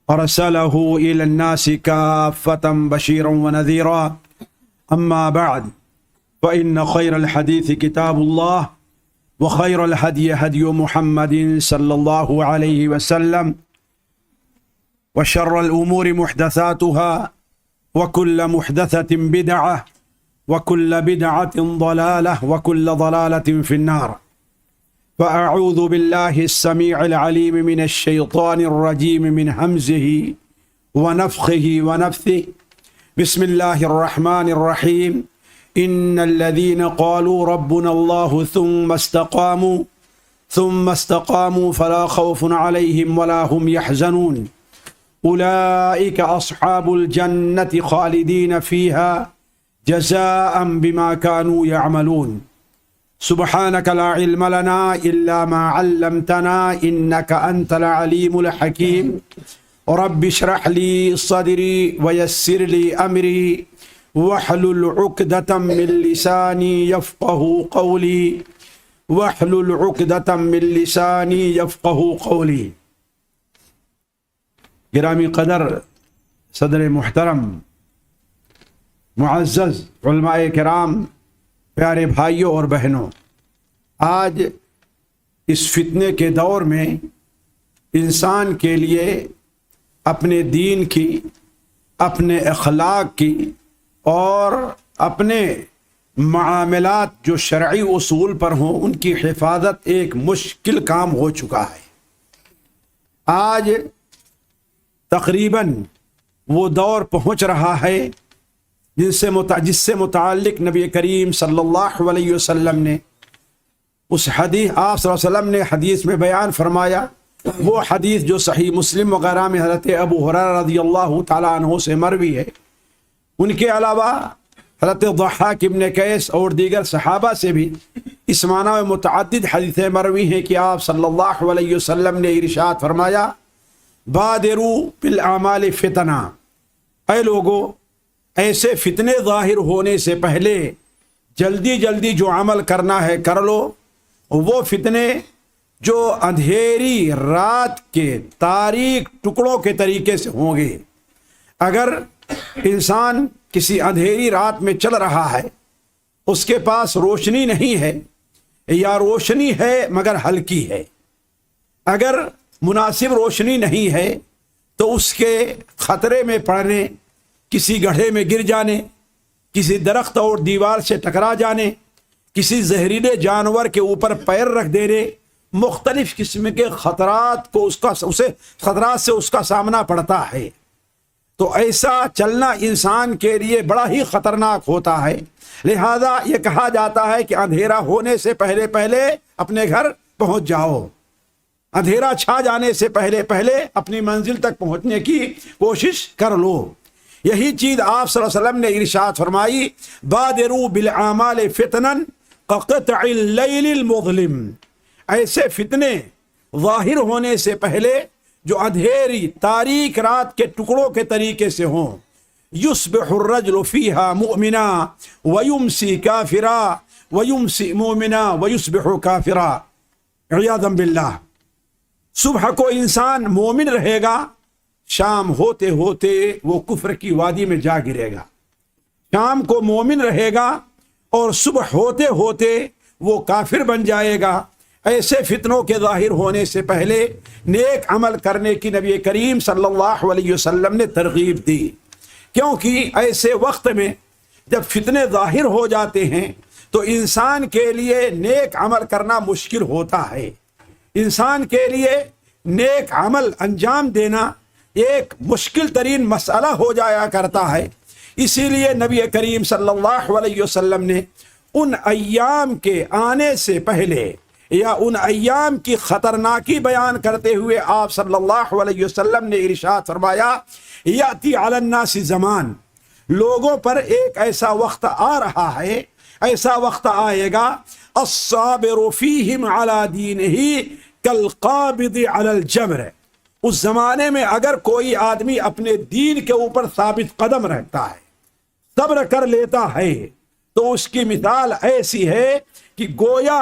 أرسله إلى الناس كافة بشيرا ونذيرا. أما بعد فإن خير الحديث كتاب الله وخير الهدي هدي محمد صلى الله عليه وسلم وشر الأمور محدثاتها وكل محدثة بدعة وكل بدعة ضلالة وكل ضلالة في النار. فأعوذ بالله السميع العليم من الشيطان الرجيم من همزه ونفخه ونفثه. بسم الله الرحمن الرحيم. إن الذين قالوا ربنا الله ثم استقاموا فلا خوف عليهم ولا هم يحزنون. أولئك أصحاب الجنة خالدين فيها جزاء بما كانوا يعملون. سبحانك لا علم لنا إلا ما علمتنا إنك أنت العليم الحكيم. رب اشرح لي صدري ويسر لي أمري واحلل عقدة من لساني يفقه قولي واحلل عقدة من لساني يفقه قولي. گرامی قدر صدر محترم معزز علماء کرام، پیارے بھائیوں اور بہنوں، آج اس فتنے کے دور میں انسان کے لیے اپنے دین کی، اپنے اخلاق کی اور اپنے معاملات جو شرعی اصول پر ہوں ان کی حفاظت ایک مشکل کام ہو چکا ہے۔ آج تقریباً وہ دور پہنچ رہا ہے جس سے متعلق نبی کریم صلی اللہ علیہ وسلم نے اس حدیث آپ صلی اللہ علیہ وسلم نے حدیث میں بیان فرمایا، وہ حدیث جو صحیح مسلم وغیرہ میں حضرت ابو ہریرہ رضی اللہ تعالیٰ عنہ سے مروی ہے، ان کے علاوہ حضرت ضحاک ابن قیس اور دیگر صحابہ سے بھی اس معنی میں متعدد حدیثیں مروی ہیں کہ آپ صلی اللہ علیہ وسلم نے ارشاد فرمایا، بادروا بالاعمال فتنہ، اے لوگو ایسے فتنے ظاہر ہونے سے پہلے جلدی جلدی جو عمل کرنا ہے کر لو۔ وہ فتنے جو اندھیری رات کے تاریک ٹکڑوں کے طریقے سے ہوں گے۔ اگر انسان کسی اندھیری رات میں چل رہا ہے، اس کے پاس روشنی نہیں ہے یا روشنی ہے مگر ہلکی ہے، اگر مناسب روشنی نہیں ہے تو اس کے خطرے میں پڑنے، کسی گڑھے میں گر جانے، کسی درخت اور دیوار سے ٹکرا جانے، کسی زہریلے جانور کے اوپر پیر رکھ دینے، مختلف قسم کے خطرات کو خطرات سے اس کا سامنا پڑتا ہے۔ تو ایسا چلنا انسان کے لیے بڑا ہی خطرناک ہوتا ہے، لہذا یہ کہا جاتا ہے کہ اندھیرا ہونے سے پہلے پہلے اپنے گھر پہنچ جاؤ، اندھیرا چھا جانے سے پہلے پہلے اپنی منزل تک پہنچنے کی کوشش کر لو۔ یہی چیز آپ صلی اللہ علیہ وسلم نے ارشاد فرمائی، بادروا بالاعمال فتنا كقطع اللیل المظلم، ایسے فتنے ظاہر ہونے سے پہلے جو اندھیری تاریک رات کے ٹکڑوں کے طریقے سے ہوں، یصبح الرجل فیہا مؤمنا ویمسی کافرا ویمسی مؤمنا ویصبح کافرا، عیاذا باللہ۔ صبح کو انسان مومن رہے گا، شام ہوتے ہوتے وہ کفر کی وادی میں جا گرے گا، شام کو مومن رہے گا اور صبح ہوتے ہوتے وہ کافر بن جائے گا۔ ایسے فتنوں کے ظاہر ہونے سے پہلے نیک عمل کرنے کی نبی کریم صلی اللہ علیہ وسلم نے ترغیب دی، کیونکہ ایسے وقت میں جب فتنے ظاہر ہو جاتے ہیں تو انسان کے لیے نیک عمل کرنا مشکل ہوتا ہے، انسان کے لیے نیک عمل انجام دینا ایک مشکل ترین مسئلہ ہو جایا کرتا ہے۔ اسی لیے نبی کریم صلی اللہ علیہ وسلم نے ان ایام کے آنے سے پہلے یا ان ایام کی خطرناکی بیان کرتے ہوئے آپ صلی اللہ علیہ وسلم نے ارشاد فرمایا، یاتی علی الناس زمان، لوگوں پر ایک ایسا وقت آ رہا ہے، ایسا وقت آئے گا، الصابر فیہم علی دینہ کالقابض علی الجمر، اس زمانے میں اگر کوئی آدمی اپنے دین کے اوپر ثابت قدم رہتا ہے، صبر کر لیتا ہے، تو اس کی مثال ایسی ہے کہ گویا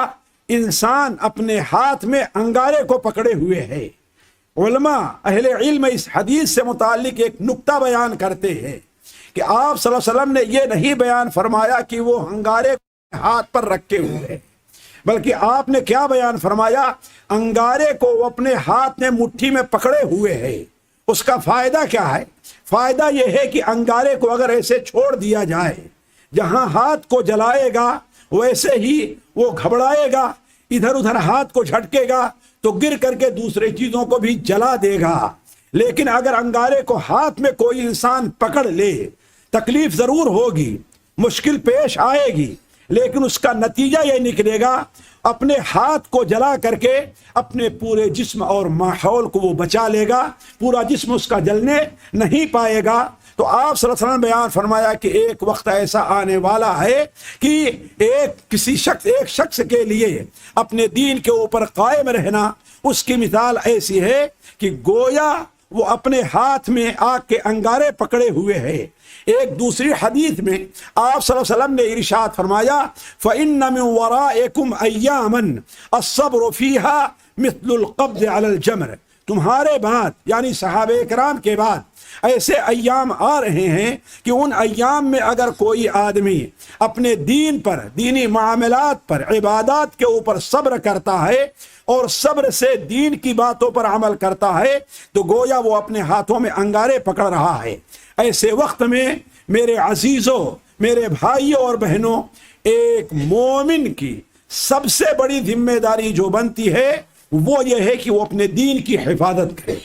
انسان اپنے ہاتھ میں انگارے کو پکڑے ہوئے ہے، علماء اہل علم اس حدیث سے متعلق ایک نکتہ بیان کرتے ہیں کہ آپ صلی اللہ علیہ وسلم نے یہ نہیں بیان فرمایا کہ وہ انگارے ہاتھ پر رکھے ہوئے ہیں، بلکہ آپ نے کیا بیان فرمایا؟ انگارے کو وہ اپنے ہاتھ میں مٹھی میں پکڑے ہوئے ہے۔ اس کا فائدہ کیا ہے؟ فائدہ یہ ہے کہ انگارے کو اگر ایسے چھوڑ دیا جائے، جہاں ہاتھ کو جلائے گا ویسے ہی وہ گھبرائے گا، ادھر ادھر ہاتھ کو جھٹکے گا تو گر کر کے دوسرے چیزوں کو بھی جلا دے گا۔ لیکن اگر انگارے کو ہاتھ میں کوئی انسان پکڑ لے، تکلیف ضرور ہوگی، مشکل پیش آئے گی، لیکن اس کا نتیجہ یہ نکلے گا اپنے ہاتھ کو جلا کر کے اپنے پورے جسم اور ماحول کو وہ بچا لے گا، پورا جسم اس کا جلنے نہیں پائے گا۔ تو آپ صلی اللہ علیہ وسلم نے بیان فرمایا کہ ایک وقت ایسا آنے والا ہے کہ ایک شخص کے لیے اپنے دین کے اوپر قائم رہنا، اس کی مثال ایسی ہے کہ گویا وہ اپنے ہاتھ میں آگ کے انگارے پکڑے ہوئے ہے۔ ایک دوسری حدیث میں آپ صلی اللہ علیہ وسلم نے ارشاد فرمایا فَإِنَّ مِن وَرَائِكُمْ أَيَّامًا الصَّبْرُ فِيهَا مِثْلُ الْقَبْضِ عَلَى الْجَمْرِ، تمہارے بعد یعنی صحابہ کرام کے بعد ایسے ایام آ رہے ہیں کہ ان ایام میں اگر کوئی آدمی اپنے دین پر، دینی معاملات پر، عبادات کے اوپر صبر کرتا ہے اور صبر سے دین کی باتوں پر عمل کرتا ہے تو گویا وہ اپنے ہاتھوں میں انگارے پکڑ رہا ہے۔ ایسے وقت میں میرے عزیزوں، میرے بھائیوں اور بہنوں، ایک مومن کی سب سے بڑی ذمہ داری جو بنتی ہے وہ یہ ہے کہ وہ اپنے دین کی حفاظت کرے،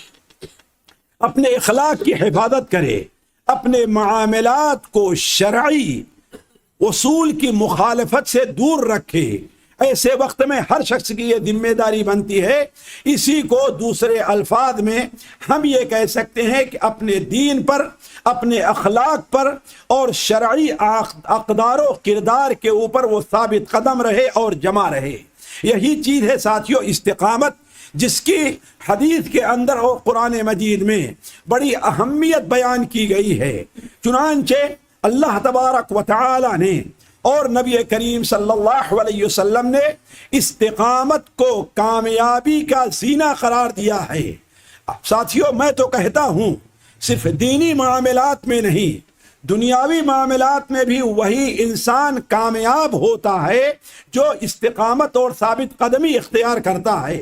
اپنے اخلاق کی حفاظت کرے، اپنے معاملات کو شرعی اصول کی مخالفت سے دور رکھے۔ ایسے وقت میں ہر شخص کی یہ ذمہ داری بنتی ہے۔ اسی کو دوسرے الفاظ میں ہم یہ کہہ سکتے ہیں کہ اپنے دین پر، اپنے اخلاق پر اور شرعی اقدار و کردار کے اوپر وہ ثابت قدم رہے اور جمع رہے۔ یہی چیز ہے ساتھیو استقامت، جس کی حدیث کے اندر اور قرآن مجید میں بڑی اہمیت بیان کی گئی ہے۔ چنانچہ اللہ تبارک و تعالی نے اور نبی کریم صلی اللہ علیہ وسلم نے استقامت کو کامیابی کا زینہ قرار دیا ہے۔ ساتھیو میں تو کہتا ہوں صرف دینی معاملات میں نہیں، دنیاوی معاملات میں بھی وہی انسان کامیاب ہوتا ہے جو استقامت اور ثابت قدمی اختیار کرتا ہے۔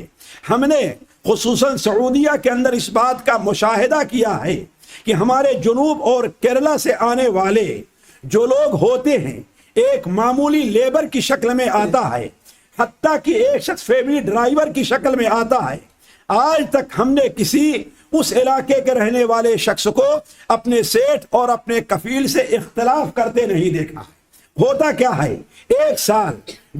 ہم نے خصوصاً سعودیہ کے اندر اس بات کا مشاہدہ کیا ہے کہ ہمارے جنوب اور کیرلا سے آنے والے جو لوگ ہوتے ہیں ایک معمولی لیبر کی شکل میں آتا ہے، حتیٰ کہ ایک شخص فیملی ڈرائیور کی شکل میں آتا ہے۔ آج تک ہم نے کسی اس علاقے کے رہنے والے شخص کو اپنے سیٹھ اور اپنے کفیل سے اختلاف کرتے نہیں دیکھا۔ ہوتا کیا ہے، 1 سال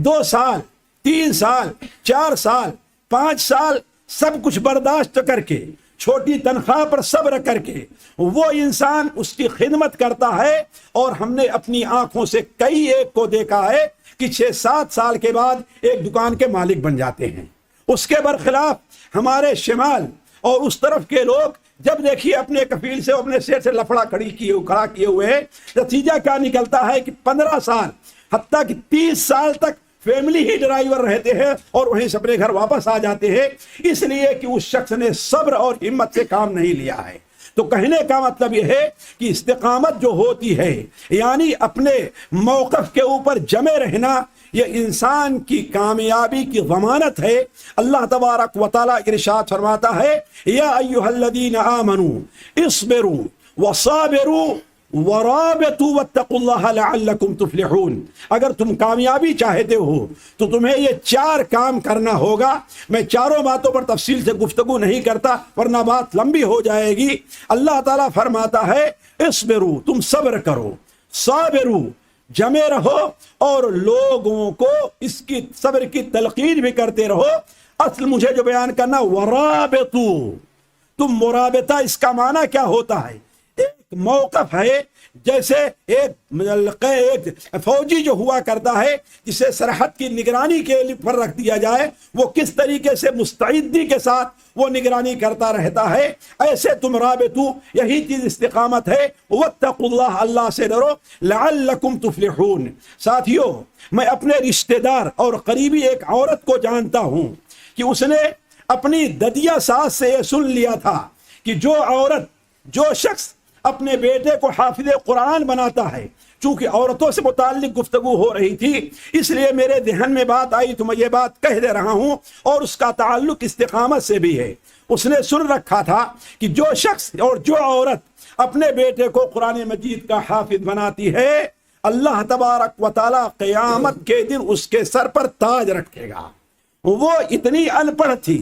2 سال 3 سال 4 سال 5 سال سب کچھ برداشت کر کے، چھوٹی تنخواہ پر صبر کر کے وہ انسان اس کی خدمت کرتا ہے، اور ہم نے اپنی آنکھوں سے کئی ایک کو دیکھا ہے کہ 6-7 سال کے بعد ایک دکان کے مالک بن جاتے ہیں۔ اس کے برخلاف ہمارے شمال اور اس طرف کے لوگ جب دیکھیے اپنے کفیل سے، اپنے سیر سے لفڑا کھڑا کیے ہوئے ہیں، نتیجہ کیا نکلتا ہے کہ 15 سال حتیٰ کہ 30 سال تک فیملی ہی ڈرائیور رہتے ہیں اور وہیں سے اپنے گھر واپس آ جاتے ہیں، اس لیے کہ اس شخص نے صبر اور ہمت سے کام نہیں لیا ہے۔ تو کہنے کا مطلب یہ ہے کہ استقامت جو ہوتی ہے یعنی اپنے موقف کے اوپر جمے رہنا، یہ انسان کی کامیابی کی ضمانت ہے۔ اللہ تبارک و تعالیٰ ارشاد فرماتا ہے یا ایھا الذین آمنوا اصبروا وصابروا ورابطوا واتقوا اللہ لعلکم تفلحون۔ اگر تم کامیابی چاہتے ہو تو تمہیں یہ 4 کام کرنا ہوگا۔ میں چاروں باتوں پر تفصیل سے گفتگو نہیں کرتا ورنہ بات لمبی ہو جائے گی۔ اللہ تعالیٰ فرماتا ہے اصبروا، تم صبر کرو، صابروا جمے رہو، اور لوگوں کو اس کی صبر کی تلقین بھی کرتے رہو۔ اصل مجھے جو بیان کرنا ورابطوا، تم مرابطہ اس کا معنی کیا ہوتا ہے؟ ایک موقف ہے، جیسے ایک فوجی جو ہوا کرتا ہے جسے سرحد کی نگرانی کے لیے پر رکھ دیا جائے، وہ کس طریقے سے مستعدی کے ساتھ وہ نگرانی کرتا رہتا ہے، ایسے تم رابطو، یہی چیز استقامت ہے۔ واتقوا اللہ، اللہ سے ڈرو، لعلکم تفلحون۔ ساتھیو میں اپنے رشتہ دار اور قریبی ایک عورت کو جانتا ہوں کہ اس نے اپنی ددیا ساس سے یہ سن لیا تھا کہ جو شخص اپنے بیٹے کو حافظ قرآن بناتا ہے، چونکہ عورتوں سے متعلق گفتگو ہو رہی تھی اس لیے میرے ذہن میں بات آئی تو میں یہ بات کہہ دے رہا ہوں، اور اس کا تعلق استقامت سے بھی ہے۔ اس نے سن رکھا تھا کہ جو شخص اور جو عورت اپنے بیٹے کو قرآن مجید کا حافظ بناتی ہے، اللہ تبارک و تعالی قیامت کے دن اس کے سر پر تاج رکھے گا۔ وہ اتنی ان پڑھ تھی،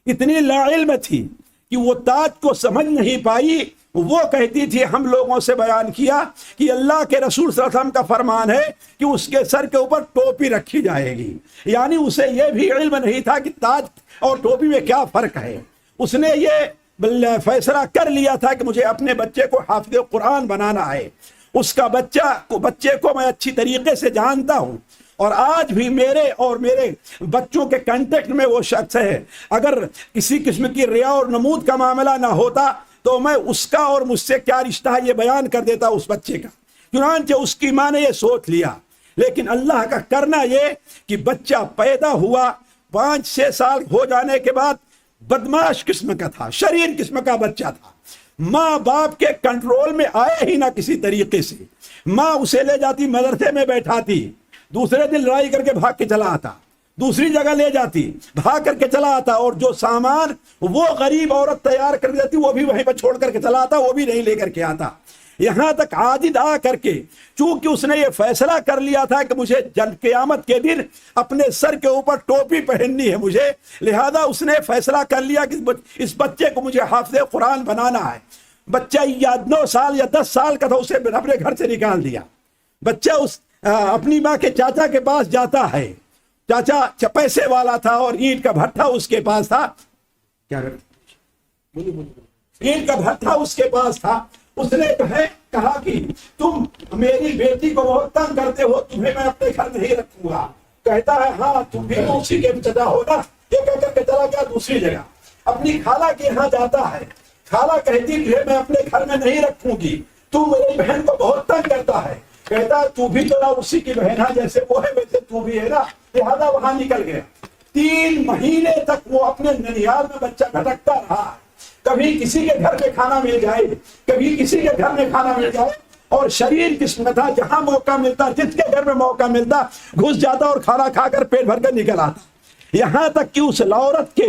اتنی لا علم تھی کہ وہ تاج کو سمجھ نہیں پائی۔ وہ کہتی تھی، ہم لوگوں سے بیان کیا کہ اللہ کے رسول صلی اللہ علیہ وسلم کا فرمان ہے کہ اس کے سر کے اوپر ٹوپی رکھی جائے گی، یعنی اسے یہ بھی علم نہیں تھا کہ تاج اور ٹوپی میں کیا فرق ہے۔ اس نے یہ فیصلہ کر لیا تھا کہ مجھے اپنے بچے کو حافظ قرآن بنانا ہے۔ اس کا بچے کو میں اچھی طریقے سے جانتا ہوں، اور آج بھی میرے اور میرے بچوں کے کانٹیکٹ میں وہ شخص ہے۔ اگر کسی قسم کی ریا اور نمود کا معاملہ نہ ہوتا تو میں اس کا اور مجھ سے کیا رشتہ ہے یہ بیان کر دیتا اس بچے کا۔ چنانچہ اس کی ماں نے یہ سوچ لیا، لیکن اللہ کا کرنا یہ کہ بچہ پیدا ہوا، 5-6 سال ہو جانے کے بعد بدماش قسم کا تھا، شریر قسم کا بچہ تھا۔ ماں باپ کے کنٹرول میں آئے ہی نہ کسی طریقے سے۔ ماں اسے لے جاتی، مدرسے میں بیٹھاتی، دوسرے دن لڑائی کر کے بھاگ کے چلا آتا، دوسری جگہ لے جاتی، بھاگ کر کے چلا آتا، اور جو سامان وہ غریب عورت تیار کر دیتی وہ بھی وہیں پہ چھوڑ کر کے چلا آتا، وہ بھی نہیں لے کر کے آتا۔ یہاں تک عاجز آ کر کے، چونکہ اس نے یہ فیصلہ کر لیا تھا کہ مجھے قیامت کے دن اپنے سر کے اوپر ٹوپی پہننی ہے مجھے، لہذا اس نے فیصلہ کر لیا کہ اس بچے کو مجھے حافظ قرآن بنانا ہے۔ بچہ یا 9 سال یا 10 سال کا تھا، اسے اپنے گھر سے نکال دیا۔ بچہ اپنی ماں کے چاچا کے پاس جاتا ہے، چاچا پیسے والا تھا اور اینٹ کا بھٹا اس کے پاس تھا، اینٹ کا بھٹا اس کے پاس تھا۔ اس نے کہا کہ تم میری بیٹی کو بہت تنگ کرتے ہو، تمہیں میں اپنے گھر نہیں رکھوں گا۔ کہتا ہے ہاں تم بھی اسی کے چچا ہوگا۔ یہ کہہ کر کے چلا گیا دوسری جگہ، اپنی خالہ کے یہاں جاتا ہے۔ خالہ کہتی تجھے میں اپنے گھر میں نہیں رکھوں گی، تو میری بہن کو بہت تنگ کرتا ہے۔ کہتا ہے تو بھی تو نہ اسی کی بہن ہے، جیسے وہ ہے ویسے تو بھی ہے نا، لہذا وہاں نکل گیا۔ 3 مہینے تک وہ اپنے ننیال میں بچہ بھٹکتا رہا، کبھی کسی کے گھر میں کھانا مل جائے، کبھی کسی کے گھر میں کھانا مل جائے، اور شریر قسم تھا، جہاں موقع ملتا، جس کے گھر میں موقع ملتا گھس جاتا اور کھانا کھا کر پیٹ بھر کر نکل آتا۔ یہاں تک کہ اس عورت کے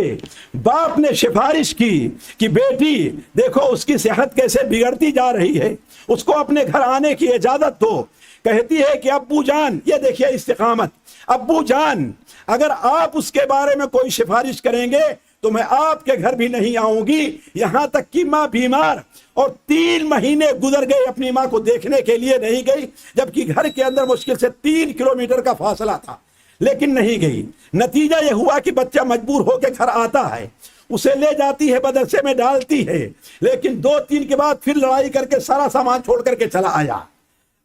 باپ نے سفارش کی کہ بیٹی دیکھو اس کی صحت کیسے بگڑتی جا رہی ہے، اس کو اپنے گھر آنے کی اجازت دو۔ کہتی ہے کہ ابو جان، یہ دیکھیے استقامت، ابو جان اگر آپ اس کے بارے میں کوئی سفارش کریں گے تو میں آپ کے گھر بھی نہیں آؤں گی۔ یہاں تک کہ ماں بیمار، اور 3 مہینے گزر گئے، اپنی ماں کو دیکھنے کے لیے نہیں گئی، جبکہ گھر کے اندر مشکل سے 3 کلومیٹر کا فاصلہ تھا، لیکن نہیں گئی۔ نتیجہ یہ ہوا کہ بچہ مجبور ہو کے گھر آتا ہے، اسے لے جاتی ہے، مدرسے میں ڈالتی ہے، لیکن 2-3 کے بعد پھر لڑائی کر کے سارا سامان چھوڑ کر کے چلا آیا۔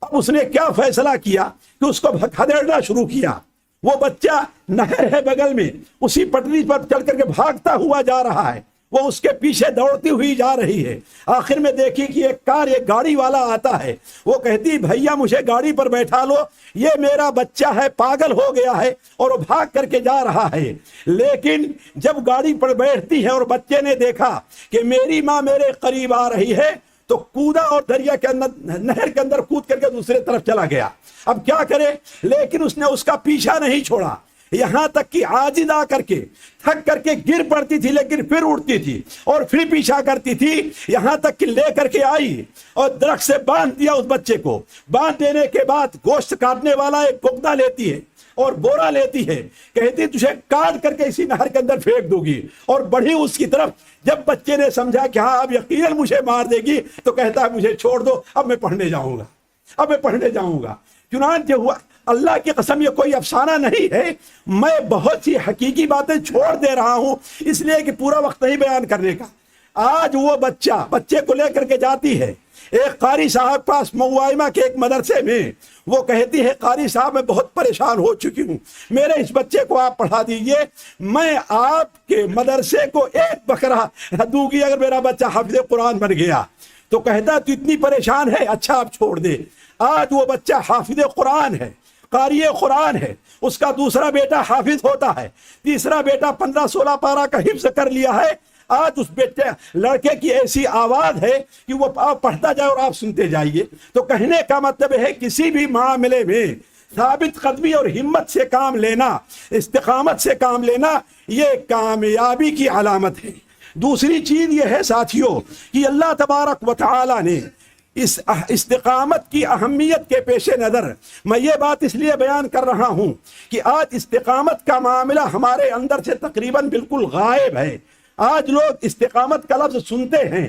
اب اس نے کیا فیصلہ کیا کہ اس کو کھدیڑنا شروع کیا۔ وہ بچہ نہر ہے بغل میں، اسی پٹری پر چڑھ کر کے بھاگتا ہوا جا رہا ہے، وہ اس کے پیچھے دوڑتی ہوئی جا رہی ہے۔ آخر میں دیکھی کہ ایک گاڑی والا آتا ہے، وہ کہتی بھیا مجھے گاڑی پر بیٹھا لو، یہ میرا بچہ ہے، پاگل ہو گیا ہے، اور وہ بھاگ کر کے جا رہا ہے۔ لیکن جب گاڑی پر بیٹھتی ہے اور بچے نے دیکھا کہ میری ماں میرے قریب آ رہی ہے تو کودا اور دریا کے اندر، نہر کے اندر کود کر کے دوسرے طرف چلا گیا۔ اب کیا کرے، لیکن اس نے اس کا پیچھا نہیں چھوڑا، یہاں تک کہ عاجز آ کر کے تھک کر کے گر پڑتی تھی، لیکن پھر اٹھتی تھی اور پھر پیچھا کرتی تھی، یہاں تک کہ لے کر کے آئی اور درخت سے باندھ دیا اس بچے کو۔ باندھ دینے کے بعد گوشت کاٹنے والا ایک بگدا لیتی ہے اور بورا لیتی ہے، کہتی تجھے کاٹ کر کے اسی نہر کے اندر پھینک دوں گی، اور بڑھی اس کی طرف۔ جب بچے نے سمجھا کہ ہاں اب یقیناً مجھے مار دے گی، تو کہتا ہے مجھے چھوڑ دو، اب میں پڑھنے جاؤں گا، اب میں پڑھنے جاؤں گا۔ چنانچہ ہوا، اللہ کی قسم یہ کوئی افسانہ نہیں ہے، میں بہت سی حقیقی باتیں چھوڑ دے رہا ہوں اس لیے کہ پورا وقت نہیں بیان کرنے کا۔ آج وہ بچے کو لے کر کے جاتی ہے ایک قاری صاحب پاس، موائمہ کے ایک مدرسے میں۔ وہ کہتی ہے قاری صاحب میں بہت پریشان ہو چکی ہوں، میرے اس بچے کو آپ پڑھا دیجئے، میں آپ کے مدرسے کو 1 بکرا دوں گی اگر میرا بچہ حافظ قرآن بن گیا۔ تو کہتا تو اتنی پریشان ہے، اچھا آپ چھوڑ دے۔ آج وہ بچہ حافظ قرآن ہے، قاری قرآن ہے، اس کا دوسرا بیٹا حافظ ہوتا ہے، تیسرا بیٹا 15-16 پارہ کا حفظ کر لیا ہے، آج اس بیٹے لڑکے کی ایسی آواز ہے کہ وہ پڑھتا جائے اور آپ سنتے جائیے۔ تو کہنے کا مطلب ہے کسی بھی معاملے میں ثابت قدمی اور ہمت سے کام لینا، استقامت سے کام لینا، یہ کامیابی کی علامت ہے۔ دوسری چیز یہ ہے ساتھیوں کہ اللہ تبارک و تعالی نے اس استقامت کی اہمیت کے پیش نظر میں یہ بات اس لیے بیان کر رہا ہوں کہ آج استقامت کا معاملہ ہمارے اندر سے تقریباً بالکل غائب ہے۔ آج لوگ استقامت کا لفظ سنتے ہیں،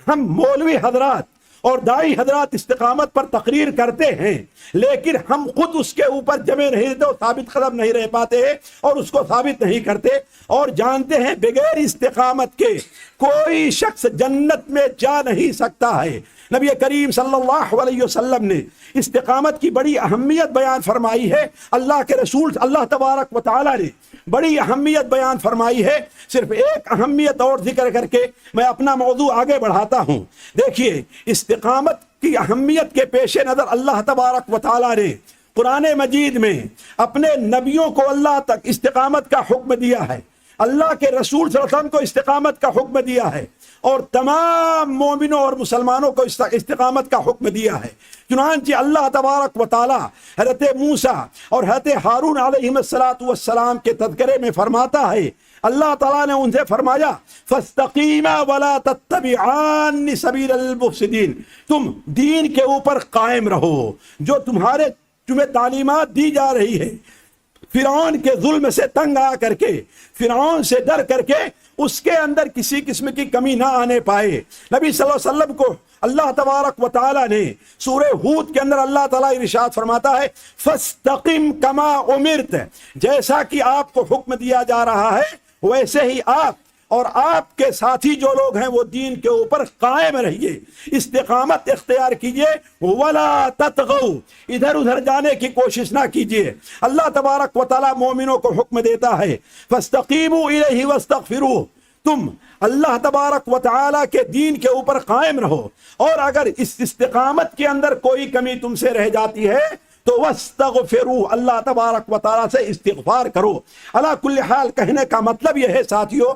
ہم مولوی حضرات اور داعی حضرات استقامت پر تقریر کرتے ہیں، لیکن ہم خود اس کے اوپر جمے نہیں رہتے اور ثابت قدم نہیں رہ پاتے ہیں اور اس کو ثابت نہیں کرتے، اور جانتے ہیں بغیر استقامت کے کوئی شخص جنت میں جا نہیں سکتا ہے۔ نبی کریم صلی اللہ علیہ وسلم نے استقامت کی بڑی اہمیت بیان فرمائی ہے، اللہ کے رسول اللہ تبارک و تعالی نے بڑی اہمیت بیان فرمائی ہے۔ صرف ایک اہمیت اور ذکر کر کے میں اپنا موضوع آگے بڑھاتا ہوں۔ دیکھیے، استقامت کی اہمیت کے پیش نظر اللہ تبارک و تعالی نے قرآن مجید میں اپنے نبیوں کو اللہ تک استقامت کا حکم دیا ہے، اللہ کے رسول صلی اللہ علیہ وسلم کو استقامت کا حکم دیا ہے، اور تمام مومنوں اور مسلمانوں کو استقامت کا حکم دیا ہے۔ چنانچہ اللہ تبارک و تعالی حضرت موسیٰ اور حضرت ہارون علیہ السلام کے تذکرے میں فرماتا ہے، اللہ تعالیٰ نے ان سے فرمایا فَاسْتَقِيمَا وَلَا تَتَّبِعَانِ سَبِيلَ الْمُفْسِدِينَ، تم دین کے اوپر قائم رہو، جو تمہیں تعلیمات دی جا رہی ہے، فرعون کے ظلم سے تنگ آ کر کے، فرعون سے ڈر کر کے اس کے اندر کسی قسم کی کمی نہ آنے پائے۔ نبی صلی اللہ علیہ وسلم کو اللہ تبارک و تعالی نے سورہ ہود کے اندر اللہ تعالیٰ ارشاد فرماتا ہے فَاسْتَقِمْ كَمَا أُمِرْتَ، جیسا کہ آپ کو حکم دیا جا رہا ہے ویسے ہی آپ اور آپ کے ساتھی جو لوگ ہیں وہ دین کے اوپر قائم رہیے، استقامت اختیار کیجئے، وَلَا تَطْغَوْا، ادھر ادھر جانے کی کوشش نہ کیجئے۔ اللہ تبارک و تعالیٰ مومنوں کو حکم دیتا ہے فَاسْتَقِيمُوا إِلَيْهِ وَاسْتَغْفِرُوهُ، تم اللہ تبارک و تعالیٰ کے دین کے اوپر قائم رہو، اور اگر اس استقامت کے اندر کوئی کمی تم سے رہ جاتی ہے تو وَاسْتَغْفِرُوا، اللہ تبارک و تعالیٰ سے استغفار کرو۔ علی کل حال کہنے کا مطلب یہ ہے ساتھیو،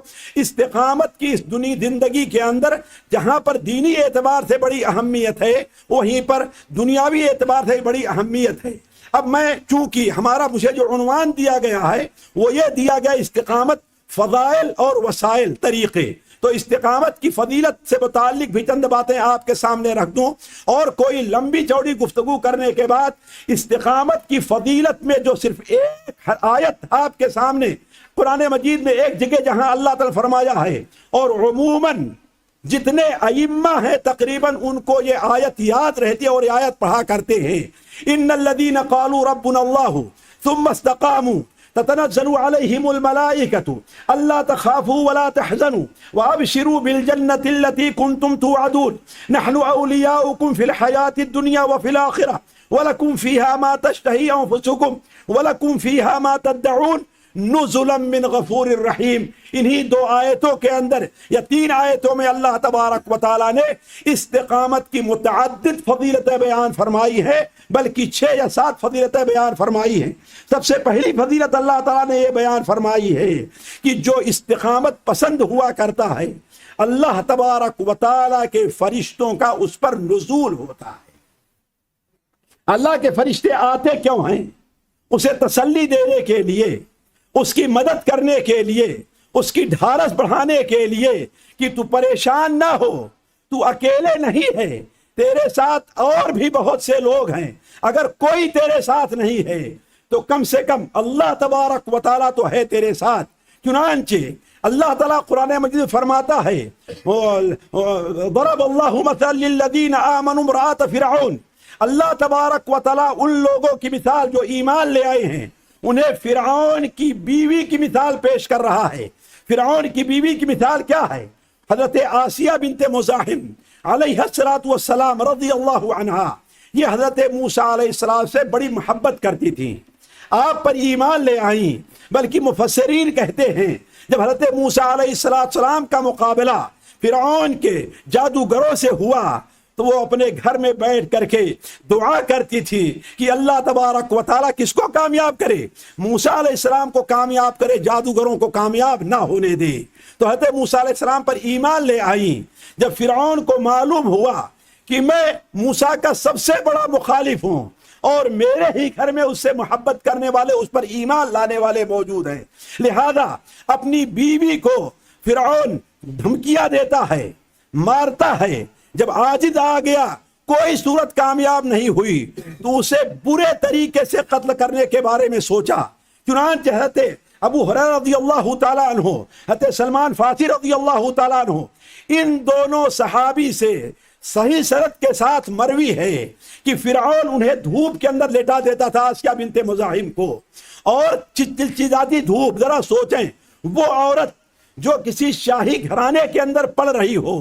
استقامت کی اس دنیا زندگی کے اندر جہاں پر دینی اعتبار سے بڑی اہمیت ہے، وہیں پر دنیاوی اعتبار سے بڑی اہمیت ہے۔ اب میں چونکہ مجھے جو عنوان دیا گیا ہے وہ یہ دیا گیا استقامت، فضائل اور وسائل، طریقے، تو استقامت کی فضیلت سے متعلق بھی چند باتیں آپ کے سامنے رکھ دوں، اور کوئی لمبی چوڑی گفتگو کرنے کے بعد استقامت کی فضیلت میں جو صرف ایک آیت آپ کے سامنے قرآن مجید میں ایک جگہ جہاں اللہ تعالیٰ فرمایا ہے، اور عموماً جتنے ائمہ ہیں تقریباً ان کو یہ آیت یاد رہتی ہے اور یہ آیت پڑھا کرتے ہیں، ان الذین قالوا ربنا اللہ ثم استقاموا تتنزل عليهم الملائكة ألا تخافوا ولا تحزنوا وأبشروا بالجنة التي كنتم توعدون نحن أولياؤكم في الحياة الدنيا وفي الآخرة ولكم فيها ما تشتهي أنفسكم ولكم فيها ما تدعون نزلا من غفور الرحیم۔ انہی دو آیتوں کے اندر یا تین آیتوں میں اللہ تبارک و تعالیٰ نے استقامت کی متعدد فضیلتیں بیان فرمائی ہے، بلکہ 6 یا 7 فضیلتیں بیان فرمائی ہیں۔ سب سے پہلی فضیلت اللہ تعالیٰ نے یہ بیان فرمائی ہے کہ جو استقامت پسند ہوا کرتا ہے اللہ تبارک و تعالیٰ کے فرشتوں کا اس پر نزول ہوتا ہے۔ اللہ کے فرشتے آتے کیوں ہیں؟ اسے تسلی دینے کے لیے، اس کی مدد کرنے کے لیے، اس کی ڈھارس بڑھانے کے لیے کہ تو پریشان نہ ہو، تو اکیلے نہیں ہے، تیرے ساتھ اور بھی بہت سے لوگ ہیں، اگر کوئی تیرے ساتھ نہیں ہے تو کم سے کم اللہ تبارک و تعالیٰ تو ہے تیرے ساتھ۔ چنانچہ اللہ تعالیٰ قرآن مجید فرماتا ہے ضرب اللہ مثلا للذین آمنوا امرأة فرعون، اللہ تبارک و تعالیٰ ان لوگوں کی مثال جو ایمان لے آئے ہیں انہیں فرعون کی بیوی کی مثال پیش کر رہا ہے۔ فرعون کی بیوی کی مثال کیا ہے؟ حضرت آسیہ بنت مزاحم علیہ السلام رضی اللہ عنہا، یہ حضرت موسیٰ علیہ السلام سے بڑی محبت کرتی تھیں، آپ پر ایمان لے آئیں، بلکہ مفسرین کہتے ہیں جب حضرت موسیٰ علیہ السلام کا مقابلہ فرعون کے جادوگروں سے ہوا تو وہ اپنے گھر میں بیٹھ کر کے دعا کرتی تھی کہ اللہ تبارک و تعالیٰ کس کو کامیاب کرے؟ موسیٰ علیہ السلام کو کامیاب کرے، جادوگروں کو کامیاب نہ ہونے دے۔ تو حضرت موسیٰ علیہ السلام پر ایمان لے آئیں۔ جب فرعون کو معلوم ہوا کہ میں موسیٰ کا سب سے بڑا مخالف ہوں اور میرے ہی گھر میں اس سے محبت کرنے والے، اس پر ایمان لانے والے موجود ہیں، لہذا اپنی بیوی کو فرعون دھمکیاں دیتا ہے، مارتا ہے۔ جب عاجز آ گیا، کوئی صورت کامیاب نہیں ہوئی، تو اسے برے طریقے سے قتل کرنے کے بارے میں سوچا۔ چنانچہ حضرت ابو ہریرہ رضی اللہ تعالیٰ عنہ، حضرت سلمان فارسی رضی اللہ تعالیٰ عنہ، ان دونوں صحابی سے صحیح سند کے ساتھ مروی ہے کہ فرعون انہیں دھوپ کے اندر لٹا دیتا تھا، آسیہ بنت مزاحم کو، اور چلچلاتی دھوپ۔ ذرا سوچیں، وہ عورت جو کسی شاہی گھرانے کے اندر پڑ رہی ہو،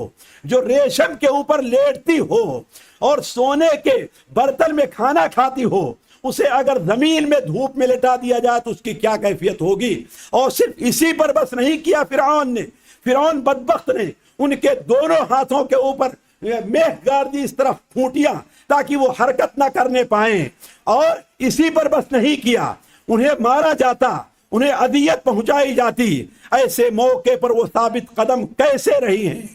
جو ریشم کے اوپر لیٹتی ہو اور سونے کے برتن میں کھانا کھاتی ہو، اسے اگر زمین میں دھوپ میں لٹا دیا جائے تو اس کی کیا کیفیت ہوگی؟ اور صرف اسی پر بس نہیں کیا فرعون بدبخت نے ان کے دونوں ہاتھوں کے اوپر میخ گار دی اس طرف پھونٹیاں تاکہ وہ حرکت نہ کرنے پائیں، اور اسی پر بس نہیں کیا، انہیں مارا جاتا، انہیں اذیت پہنچائی جاتی۔ ایسے موقع پر وہ ثابت قدم کیسے رہی ہیں،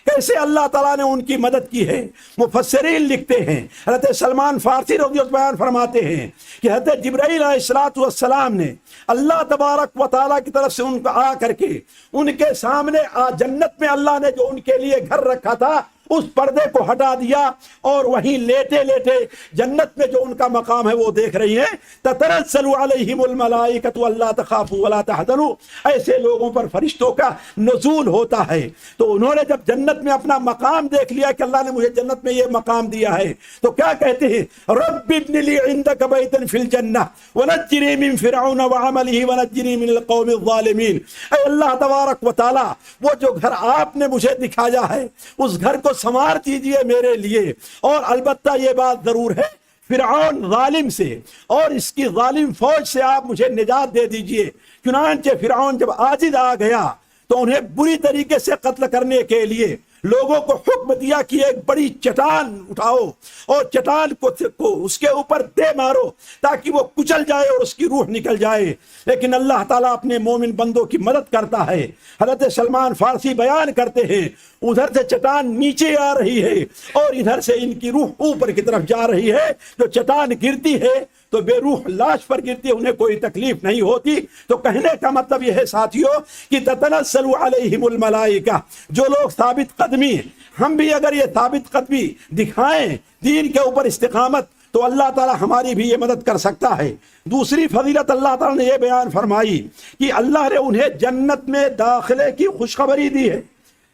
کیسے اللہ تعالیٰ نے ان کی مدد کی ہے؟ مفسرین لکھتے ہیں، حضرت سلمان فارسی رضی اللہ بیان فرماتے ہیں کہ حضرت جبرائیل علیہ السلام نے اللہ تبارک و تعالیٰ کی طرف سے ان کو آ کر کے ان کے سامنے جنت میں اللہ نے جو ان کے لیے گھر رکھا تھا اس پردے کو ہٹا دیا، اور وہیں لیٹے لیٹے جنت میں جو ان کا مقام ہے وہ دیکھ رہی ہیں۔ تتنزل علیہم الملائکۃ الا تخافوا ولا تحزنوا، ایسے لوگوں پر فرشتوں کا نزول ہوتا ہے۔ تو انہوں نے جب جنت میں اپنا مقام دیکھ لیا کہ اللہ نے مجھے جنت میں یہ مقام دیا ہے، تو کیا کہتے ہیں؟ رب ابن لی عندک بیتا فی الجنہ ونجنی من فرعون وعملہ ونجنی من القوم الظالمین۔ اے اللہ تبارک و تعالی، وہ جو گھر آپ نے مجھے دکھایا ہے اس گھر کو سنوار دیجئے میرے لیے، اور البتہ یہ بات ضرور ہے، فرعون ظالم سے اور اس کی ظالم فوج سے آپ مجھے نجات دے دیجئے۔ چنانچہ فرعون جب عاجز آ گیا تو انہیں بری طریقے سے قتل کرنے کے لیے لوگوں کو حکم دیا کہ ایک بڑی چٹان اٹھاؤ اور چٹان کو اس کے اوپر دے مارو تاکہ وہ کچل جائے اور اس کی روح نکل جائے۔ لیکن اللہ تعالیٰ اپنے مومن بندوں کی مدد کرتا ہے۔ حضرت سلمان فارسی بیان کرتے ہیں، ادھر سے چٹان نیچے آ رہی ہے اور ادھر سے ان کی روح اوپر کی طرف جا رہی ہے۔ جو چٹان گرتی ہے تو بے روح لاش پر گرتی ہے، انہیں کوئی تکلیف نہیں ہوتی۔ تو کہنے کا مطلب یہ ہے ساتھیوں کہ تتنزل علیہم الملائکہ، جو لوگ ثابت قدمی، ہم بھی اگر یہ ثابت قدمی دکھائیں دین کے اوپر استقامت، تو اللہ تعالی ہماری بھی یہ مدد کر سکتا ہے۔ دوسری فضیلت اللہ تعالی نے یہ بیان فرمائی کہ اللہ نے انہیں جنت میں داخلے کی خوشخبری دی ہے۔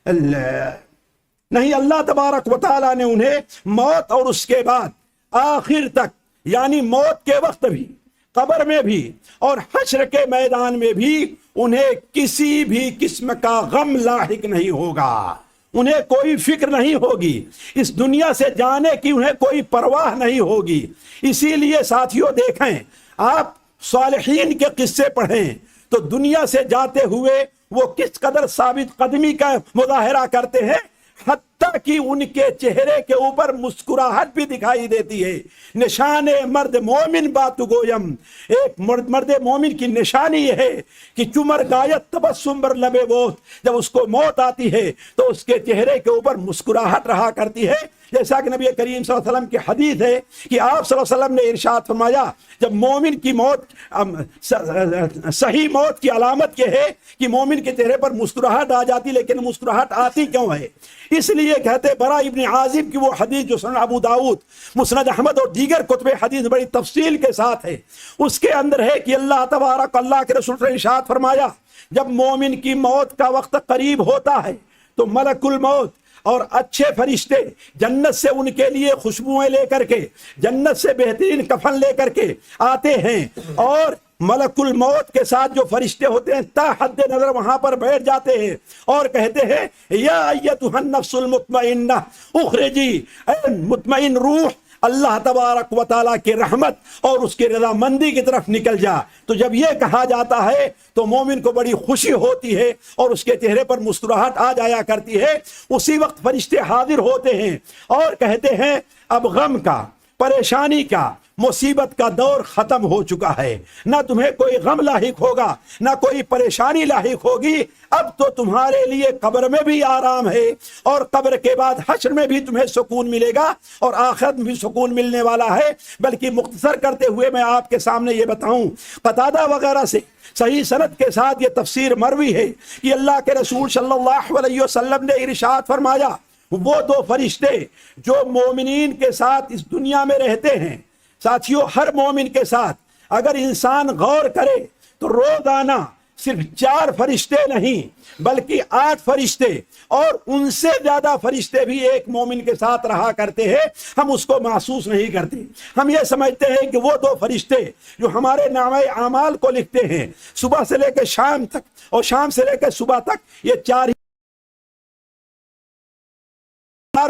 نہیں، اللہ تبارک و تعالی نے انہیں موت اور اس کے بعد آخر تک، یعنی موت کے وقت بھی، قبر میں بھی اور حشر کے میدان میں بھی انہیں کسی بھی قسم کا غم لاحق نہیں ہوگا، انہیں کوئی فکر نہیں ہوگی، اس دنیا سے جانے کی انہیں کوئی پرواہ نہیں ہوگی۔ اسی لیے ساتھیوں دیکھیں، آپ صالحین کے قصے پڑھیں تو دنیا سے جاتے ہوئے وہ کس قدر ثابت قدمی کا مظاہرہ کرتے ہیں، حتیٰ کہ ان کے چہرے کے اوپر مسکراہٹ بھی دکھائی دیتی ہے۔ نشان مرد مومن بات گویم، ایک مرد مومن کی نشانی یہ ہے کہ چمر گایت تبسم بر لبے موت، جب اس کو موت آتی ہے تو اس کے چہرے کے اوپر مسکراہٹ رہا کرتی ہے۔ جیسا کہ نبی کریم صلی اللہ علیہ وسلم کی حدیث ہے کہ آپ صلی اللہ علیہ وسلم نے ارشاد فرمایا، جب مومن کی موت، صحیح موت کی علامت یہ ہے کہ مومن کے چہرے پر مسکراہٹ آ جاتی، لیکن مسکراہٹ آتی کیوں ہے؟ اس لیے کہتے برا ابن عازب کی وہ حدیث جو سنن ابو داؤد، مسند احمد اور دیگر کتب حدیث بڑی تفصیل کے ساتھ ہے، اس کے اندر ہے کہ اللہ تبارک، اللہ کے رسول نے ارشاد فرمایا، جب مومن کی موت کا وقت قریب ہوتا ہے تو ملک الموت اور اچھے فرشتے جنت سے ان کے لیے خوشبوئیں لے کر کے، جنت سے بہترین کفن لے کر کے آتے ہیں، اور ملک الموت کے ساتھ جو فرشتے ہوتے ہیں تا حد نظر وہاں پر بیٹھ جاتے ہیں اور کہتے ہیں، یا ایتھا النفس المطمئنہ اخرجی، اے مطمئن روح، اللہ تبارک و تعالیٰ کی رحمت اور اس کی رضامندی کی طرف نکل جا۔ تو جب یہ کہا جاتا ہے تو مومن کو بڑی خوشی ہوتی ہے اور اس کے چہرے پر مسکراہٹ آ جایا کرتی ہے۔ اسی وقت فرشتے حاضر ہوتے ہیں اور کہتے ہیں اب غم کا، پریشانی کا، مصیبت کا دور ختم ہو چکا ہے، نہ تمہیں کوئی غم لاحق ہوگا، نہ کوئی پریشانی لاحق ہوگی۔ اب تو تمہارے لیے قبر میں بھی آرام ہے اور قبر کے بعد حشر میں بھی تمہیں سکون ملے گا اور آخرت میں بھی سکون ملنے والا ہے۔ بلکہ مختصر کرتے ہوئے میں آپ کے سامنے یہ بتاؤں، قتادہ وغیرہ سے صحیح سند کے ساتھ یہ تفسیر مروی ہے کہ اللہ کے رسول صلی اللہ علیہ وسلم نے ارشاد فرمایا، وہ دو فرشتے جو مومنین کے ساتھ اس دنیا میں رہتے ہیں، ساتھیوں ہر مومن کے ساتھ اگر انسان غور کرے تو روزانہ صرف 4 فرشتے نہیں بلکہ 8 فرشتے اور ان سے زیادہ فرشتے بھی ایک مومن کے ساتھ رہا کرتے ہیں۔ ہم اس کو محسوس نہیں کرتے، ہم یہ سمجھتے ہیں کہ وہ دو فرشتے جو ہمارے نامہ اعمال کو لکھتے ہیں صبح سے لے کے شام تک اور شام سے لے کے صبح تک، یہ 4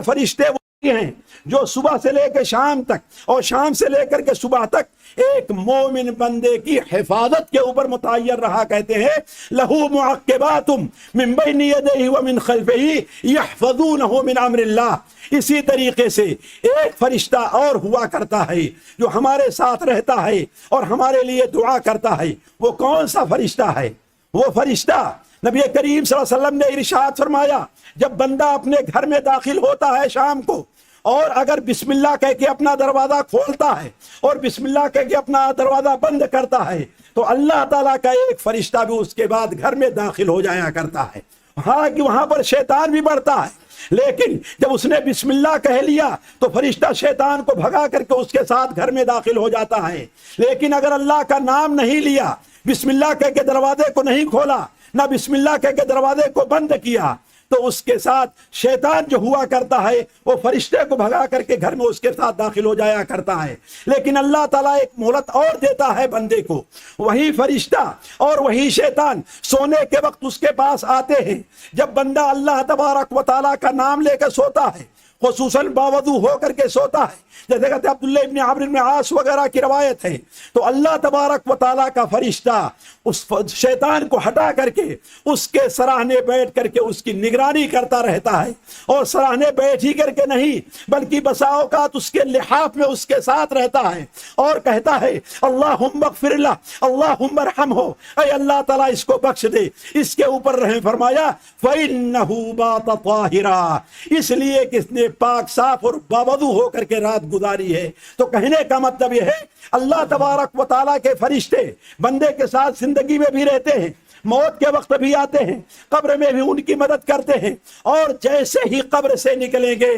فرشتے وہ ہیں جو صبح سے لے کے شام تک اور شام سے لے کر کے صبح تک ایک مومن بندے کی حفاظت کے اوپر متعین رہا کہتے ہیں، لہو معقبات من بین یدیہ ومن خلفہ یحفظونہ من امر اللہ۔ اسی طریقے سے ایک فرشتہ اور ہوا کرتا ہے جو ہمارے ساتھ رہتا ہے اور ہمارے لیے دعا کرتا ہے۔ وہ کون سا فرشتہ ہے؟ وہ فرشتہ نبی کریم صلی اللہ علیہ وسلم نے ارشاد فرمایا، جب بندہ اپنے گھر میں داخل ہوتا ہے شام کو اور اگر بسم اللہ کہہ کے اپنا دروازہ کھولتا ہے اور بسم اللہ کہہ کے اپنا دروازہ بند کرتا ہے تو اللہ تعالیٰ کا ایک فرشتہ بھی اس کے بعد گھر میں داخل ہو جایا کرتا ہے۔ حالانکہ وہاں پر شیطان بھی بڑھتا ہے، لیکن جب اس نے بسم اللہ کہہ لیا تو فرشتہ شیطان کو بھگا کر کے اس کے ساتھ گھر میں داخل ہو جاتا ہے۔ لیکن اگر اللہ کا نام نہیں لیا، بسم اللہ کہہ کے دروازے کو نہیں کھولا، نہ بسم اللہ کہہ کے دروازے کو بند کیا، تو اس کے ساتھ شیطان جو ہوا کرتا ہے وہ فرشتے کو بھگا کر کے گھر میں اس کے ساتھ داخل ہو جایا کرتا ہے۔ لیکن اللہ تعالیٰ ایک مہلت اور دیتا ہے بندے کو، وہی فرشتہ اور وہی شیطان سونے کے وقت اس کے پاس آتے ہیں۔ جب بندہ اللہ تبارک و تعالیٰ کا نام لے کے سوتا ہے، خصوصاً باوضو ہو کر کے سوتا ہے، جیسے کہتے ہیں عبداللہ ابن عمرو بن عاص وغیرہ کی روایت ہے، تو اللہ تبارک و تعالیٰ کا فرشتہ اس شیطان کو ہٹا کر کے اس کے سراہنے بیٹھ کر کے اس کی نگرانی کرتا رہتا ہے، اور سراہنے بیٹھ ہی کر کے نہیں بلکہ بسا اوقات اس کے لحاف میں اس کے ساتھ رہتا ہے اور کہتا ہے اللہم اغفر لہ، اللہم ارحمہ، اے اللہ تعالیٰ اس کو بخش دے، اس کے اوپر رحم فرمایا، فَإِنَّهُ بَاتَ طَاهِرًا، اس لیے کہ اس نے پاک صاف اور باوضو ہو کر کے رات گزاری ہے۔ تو کہنے کا مطلب یہ ہے اللہ تبارک و تعالیٰ کے فرشتے بندے کے ساتھ زندگی میں بھی رہتے ہیں، موت کے وقت بھی آتے ہیں، قبر میں بھی ان کی مدد کرتے ہیں، اور جیسے ہی قبر سے نکلیں گے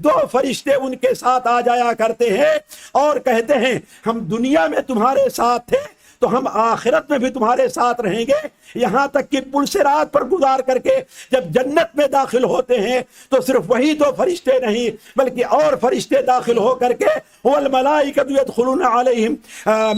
2 فرشتے ان کے ساتھ آ جایا کرتے ہیں اور کہتے ہیں ہم دنیا میں تمہارے ساتھ تھے تو ہم آخرت میں بھی تمہارے ساتھ رہیں گے، یہاں تک کہ پل صراط پر گزار کر کے جب جنت میں داخل ہوتے ہیں تو صرف وہی 2 فرشتے نہیں بلکہ اور فرشتے داخل ہو کر کے والملائکۃ یدخلون علیہم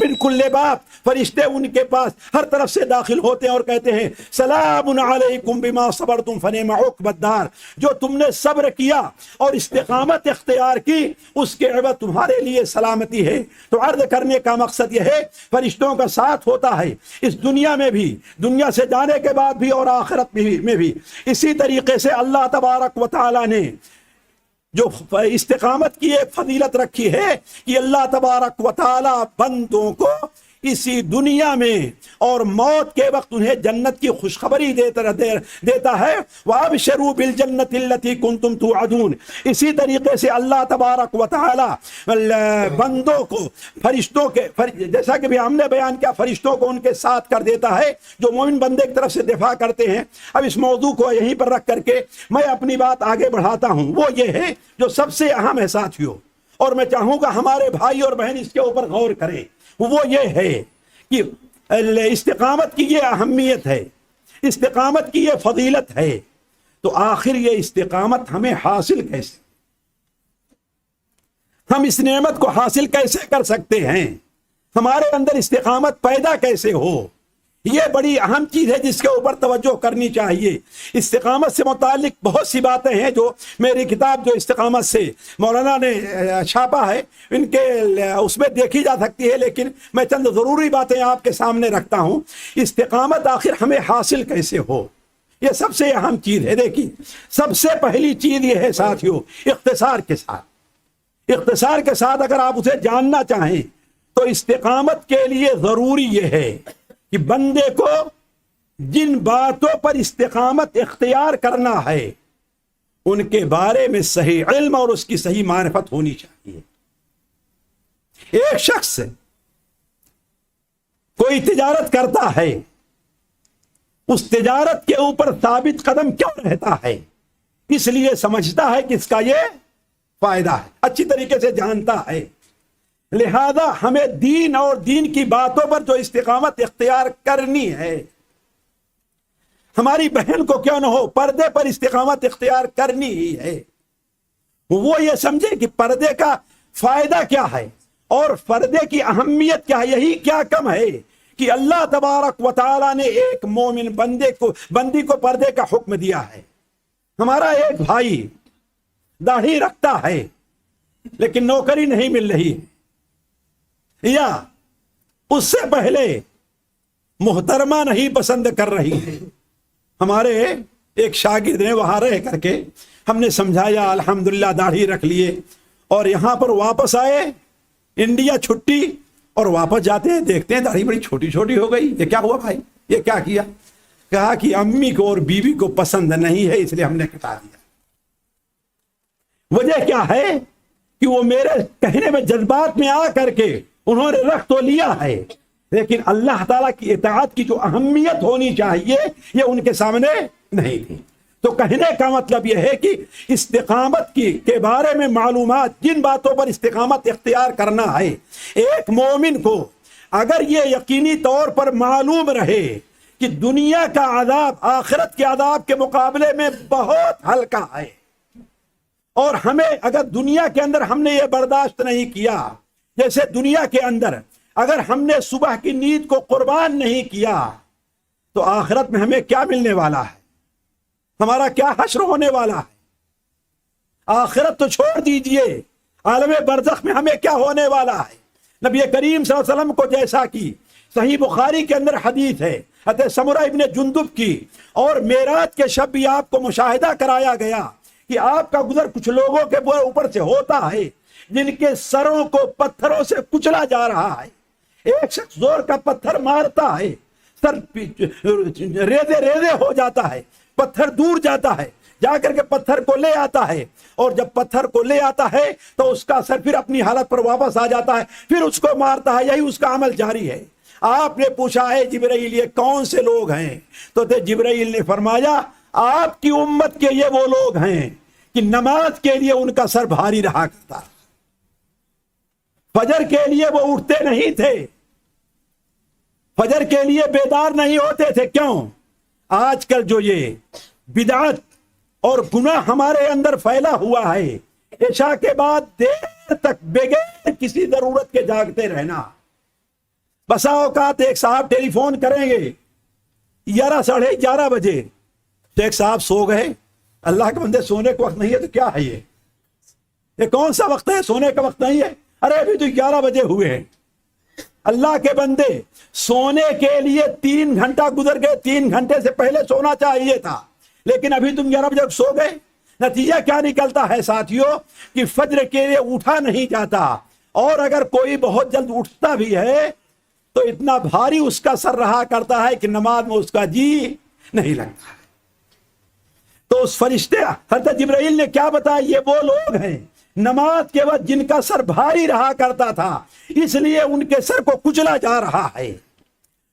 من کل باب، فرشتے ان کے پاس ہر طرف سے داخل ہوتے ہیں اور کہتے ہیں سلام علیکم بما صبرتم فنعم عقبی الدار، جو تم نے صبر کیا اور استقامت اختیار کی اس کے عوض تمہارے لیے سلامتی ہے۔ تو عرض کرنے کا مقصد یہ ہے فرشتوں کا ساتھ ہوتا ہے اس دنیا میں بھی، دنیا سے جانے کے بعد بھی اور آخرت میں بھی۔ اسی طریقے سے اللہ تبارک و تعالی نے جو استقامت کی ایک فضیلت رکھی ہے کہ اللہ تبارک و تعالی بندوں کو اسی دنیا میں اور موت کے وقت انہیں جنت کی خوشخبری دیتا ہے، وَأَبْشِرُوا بِالْجَنَّةِ الَّتِي كُنْتُمْ تُوعَدُونَ۔ اسی طریقے سے اللہ تبارک و تعالی بندوں کو فرشتوں کے جیسا کہ بھی ہم نے بیان کیا فرشتوں کو ان کے ساتھ کر دیتا ہے جو مومن بندے کی طرف سے دفاع کرتے ہیں۔ اب اس موضوع کو یہیں پر رکھ کر کے میں اپنی بات آگے بڑھاتا ہوں، وہ یہ ہے جو سب سے اہم ہے ساتھیوں، اور میں چاہوں گا ہمارے بھائی اور بہن اس کے اوپر غور کریں، وہ یہ ہے کہ استقامت کی یہ اہمیت ہے، استقامت کی یہ فضیلت ہے، تو آخر یہ استقامت ہمیں حاصل کیسے، ہم اس نعمت کو حاصل کیسے کر سکتے ہیں، ہمارے اندر استقامت پیدا کیسے ہو، یہ بڑی اہم چیز ہے جس کے اوپر توجہ کرنی چاہیے۔ استقامت سے متعلق بہت سی باتیں ہیں جو میری کتاب جو استقامت سے مولانا نے چھاپا ہے ان کے اس میں دیکھی جا سکتی ہے، لیکن میں چند ضروری باتیں آپ کے سامنے رکھتا ہوں۔ استقامت آخر ہمیں حاصل کیسے ہو، یہ سب سے اہم چیز ہے۔ دیکھیے سب سے پہلی چیز یہ ہے ساتھیوں، اختصار کے ساتھ اگر آپ اسے جاننا چاہیں تو استقامت کے لیے ضروری یہ ہے کہ بندے کو جن باتوں پر استقامت اختیار کرنا ہے ان کے بارے میں صحیح علم اور اس کی صحیح معرفت ہونی چاہیے۔ ایک شخص کوئی تجارت کرتا ہے، اس تجارت کے اوپر ثابت قدم کیوں رہتا ہے؟ اس لیے سمجھتا ہے کہ اس کا یہ فائدہ ہے، اچھی طریقے سے جانتا ہے۔ لہذا ہمیں دین اور دین کی باتوں پر جو استقامت اختیار کرنی ہے، ہماری بہن کو کیوں نہ ہو پردے پر استقامت اختیار کرنی ہی ہے۔ وہ یہ سمجھے کہ پردے کا فائدہ کیا ہے اور پردے کی اہمیت کیا ہے۔ یہی کیا کم ہے کہ اللہ تبارک و تعالی نے ایک مومن بندی کو پردے کا حکم دیا ہے۔ ہمارا ایک بھائی داڑھی رکھتا ہے لیکن نوکری نہیں مل رہی ہے، یا اس سے پہلے محترمہ نہیں پسند کر رہی ہے۔ ہمارے ایک شاگرد نے وہاں رہ کر کے ہم نے سمجھایا، الحمدللہ داڑھی رکھ لیے، اور یہاں پر واپس آئے انڈیا چھٹی، اور واپس جاتے ہیں دیکھتے ہیں داڑھی بڑی چھوٹی چھوٹی ہو گئی۔ یہ کیا ہوا بھائی، یہ کیا کیا؟ کہا کہ امی کو اور بیوی کو پسند نہیں ہے اس لیے ہم نے کٹا دیا۔ وجہ کیا ہے کہ وہ میرے کہنے میں جذبات میں آ کر کے انہوں نے رکھ تو لیا ہے، لیکن اللہ تعالیٰ کی اطاعت کی جو اہمیت ہونی چاہیے یہ ان کے سامنے نہیں تھی۔ تو کہنے کا مطلب یہ ہے کہ استقامت کے بارے میں معلومات، جن باتوں پر استقامت اختیار کرنا ہے، ایک مومن کو اگر یہ یقینی طور پر معلوم رہے کہ دنیا کا عذاب آخرت کے عذاب کے مقابلے میں بہت ہلکا ہے، اور ہمیں اگر دنیا کے اندر ہم نے یہ برداشت نہیں کیا، جیسے دنیا کے اندر اگر ہم نے صبح کی نیند کو قربان نہیں کیا تو آخرت میں ہمیں کیا ملنے والا ہے، ہمارا کیا حشر ہونے والا ہے۔ آخرت تو چھوڑ دیجئے، عالم برزخ میں ہمیں کیا ہونے والا ہے۔ نبی کریم صلی اللہ علیہ وسلم کو جیسا کہ صحیح بخاری کے اندر حدیث ہے حضرت سمرہ ابن جندب کی، اور معراج کے شب بھی آپ کو مشاہدہ کرایا گیا کہ آپ کا گزر کچھ لوگوں کے اوپر سے ہوتا ہے جن کے سروں کو پتھروں سے کچلا جا رہا ہے۔ ایک شخص زور کا پتھر مارتا ہے، سر ریزے ریزے ہو جاتا ہے، پتھر دور جاتا ہے، جا کر کے پتھر کو لے آتا ہے، اور جب پتھر کو لے آتا ہے تو اس کا سر پھر اپنی حالت پر واپس آ جاتا ہے، پھر اس کو مارتا ہے، یہی اس کا عمل جاری ہے۔ آپ نے پوچھا ہے جبرائیل یہ کون سے لوگ ہیں؟ تو جبرائیل نے فرمایا آپ کی امت کے یہ وہ لوگ ہیں کہ نماز کے لیے ان کا سر بھاری رہا کرتا، فجر کے لیے وہ اٹھتے نہیں تھے، فجر کے لیے بیدار نہیں ہوتے تھے۔ کیوں؟ آج کل جو یہ بدعت اور گناہ ہمارے اندر پھیلا ہوا ہے، عشاء کے بعد دیر تک بغیر کسی ضرورت کے جاگتے رہنا۔ بسا اوقات ایک صاحب ٹیلی فون کریں گے 11 ساڑھے 11 بجے، تو ایک صاحب سو گئے، اللہ کے بندے سونے کا وقت نہیں ہے تو کیا ہے یہ کون سا وقت ہے؟ سونے کا وقت نہیں ہے، ارے ابھی تو 11 بجے ہوئے ہیں۔ اللہ کے بندے سونے کے لیے 3 گھنٹہ گزر گئے، 3 گھنٹے سے پہلے سونا چاہیے تھا، لیکن ابھی تم 11 بجے سو گئے۔ نتیجہ کیا نکلتا ہے ساتھیوں کہ فجر کے لیے اٹھا نہیں جاتا، اور اگر کوئی بہت جلد اٹھتا بھی ہے تو اتنا بھاری اس کا سر رہا کرتا ہے کہ نماز میں اس کا جی نہیں لگتا۔ تو اس فرشتے حضرت جبرائیل نے کیا بتایا؟ یہ وہ لوگ ہیں نماز کے وقت جن کا سر بھاری رہا کرتا تھا، اس لیے ان کے سر کو کچلا جا رہا ہے۔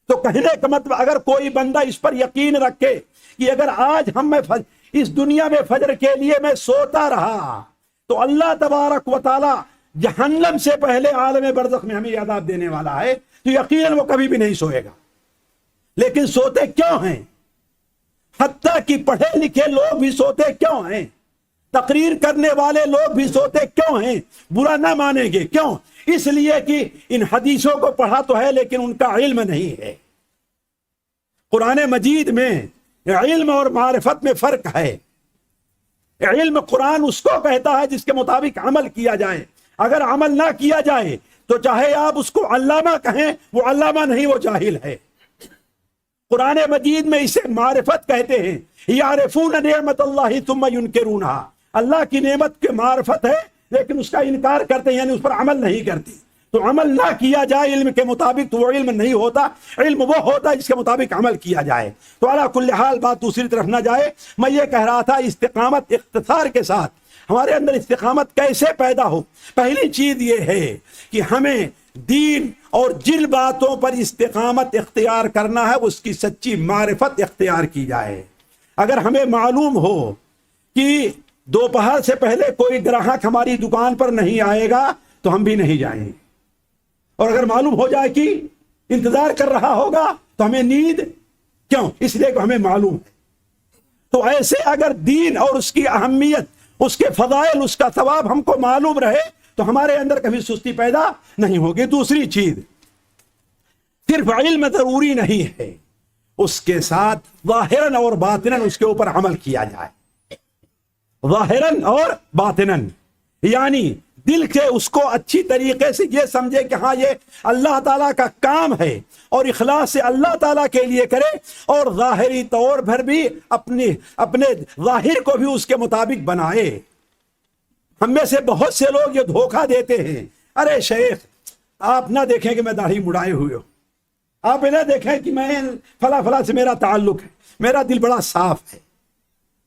تو کہنے کا مطلب اگر کوئی بندہ اس پر یقین رکھے کہ اگر آج اس دنیا میں فجر کے لیے میں سوتا رہا تو اللہ تبارک و تعالی جہنم سے پہلے عالم برزخ میں ہمیں عذاب دینے والا ہے، تو یقیناً وہ کبھی بھی نہیں سوئے گا۔ لیکن سوتے کیوں ہیں؟ حتیٰ کہ پڑھے لکھے لوگ بھی سوتے کیوں ہیں؟ تقریر کرنے والے لوگ بھی سوتے کیوں ہیں؟ برا نہ مانیں گے، کیوں؟ اس لیے کہ ان حدیثوں کو پڑھا تو ہے لیکن ان کا علم نہیں ہے۔ قرآن مجید میں علم اور معرفت میں فرق ہے. علم قرآن اس کو کہتا ہے جس کے مطابق عمل کیا جائے. اگر عمل نہ کیا جائے تو چاہے آپ اس کو علامہ کہیں، وہ علامہ نہیں، وہ جاہل ہے. قرآن مجید میں اسے معرفت کہتے ہیں. یعرفون نعمت اللہ ثم ینکرونہا. اللہ کی نعمت کے معرفت ہے لیکن اس کا انکار کرتے ہیں، یعنی اس پر عمل نہیں کرتے. تو عمل نہ کیا جائے علم کے مطابق تو وہ علم نہیں ہوتا. علم وہ ہوتا ہے جس کے مطابق عمل کیا جائے. تو علی کل حال بات دوسری طرف نہ جائے. میں یہ کہہ رہا تھا استقامت اختصار کے ساتھ ہمارے اندر استقامت کیسے پیدا ہو. پہلی چیز یہ ہے کہ ہمیں دین اور جن باتوں پر استقامت اختیار کرنا ہے اس کی سچی معرفت اختیار کی جائے. اگر ہمیں معلوم ہو کہ دوپہر سے پہلے کوئی گراہک ہماری دکان پر نہیں آئے گا تو ہم بھی نہیں جائیں گے. اور اگر معلوم ہو جائے کہ انتظار کر رہا ہوگا تو ہمیں نیند کیوں؟ اس لیے کہ ہمیں معلوم ہے. تو ایسے اگر دین اور اس کی اہمیت، اس کے فضائل، اس کا ثواب ہم کو معلوم رہے تو ہمارے اندر کبھی سستی پیدا نہیں ہوگی. دوسری چیز، صرف علم ضروری نہیں ہے، اس کے ساتھ ظاہراً اور باطناً اس کے اوپر عمل کیا جائے. ظاہراً اور باطناً یعنی دل سے اس کو اچھی طریقے سے یہ سمجھے کہ ہاں یہ اللہ تعالیٰ کا کام ہے اور اخلاص سے اللہ تعالیٰ کے لیے کرے، اور ظاہری طور پر بھی اپنے ظاہر کو بھی اس کے مطابق بنائے. ہم میں سے بہت سے لوگ یہ دھوکہ دیتے ہیں، ارے شیخ آپ نہ دیکھیں کہ میں داڑھی مڑائے ہوئے ہوں، آپ نہ دیکھیں کہ میں فلاں فلاں سے میرا تعلق ہے، میرا دل بڑا صاف ہے،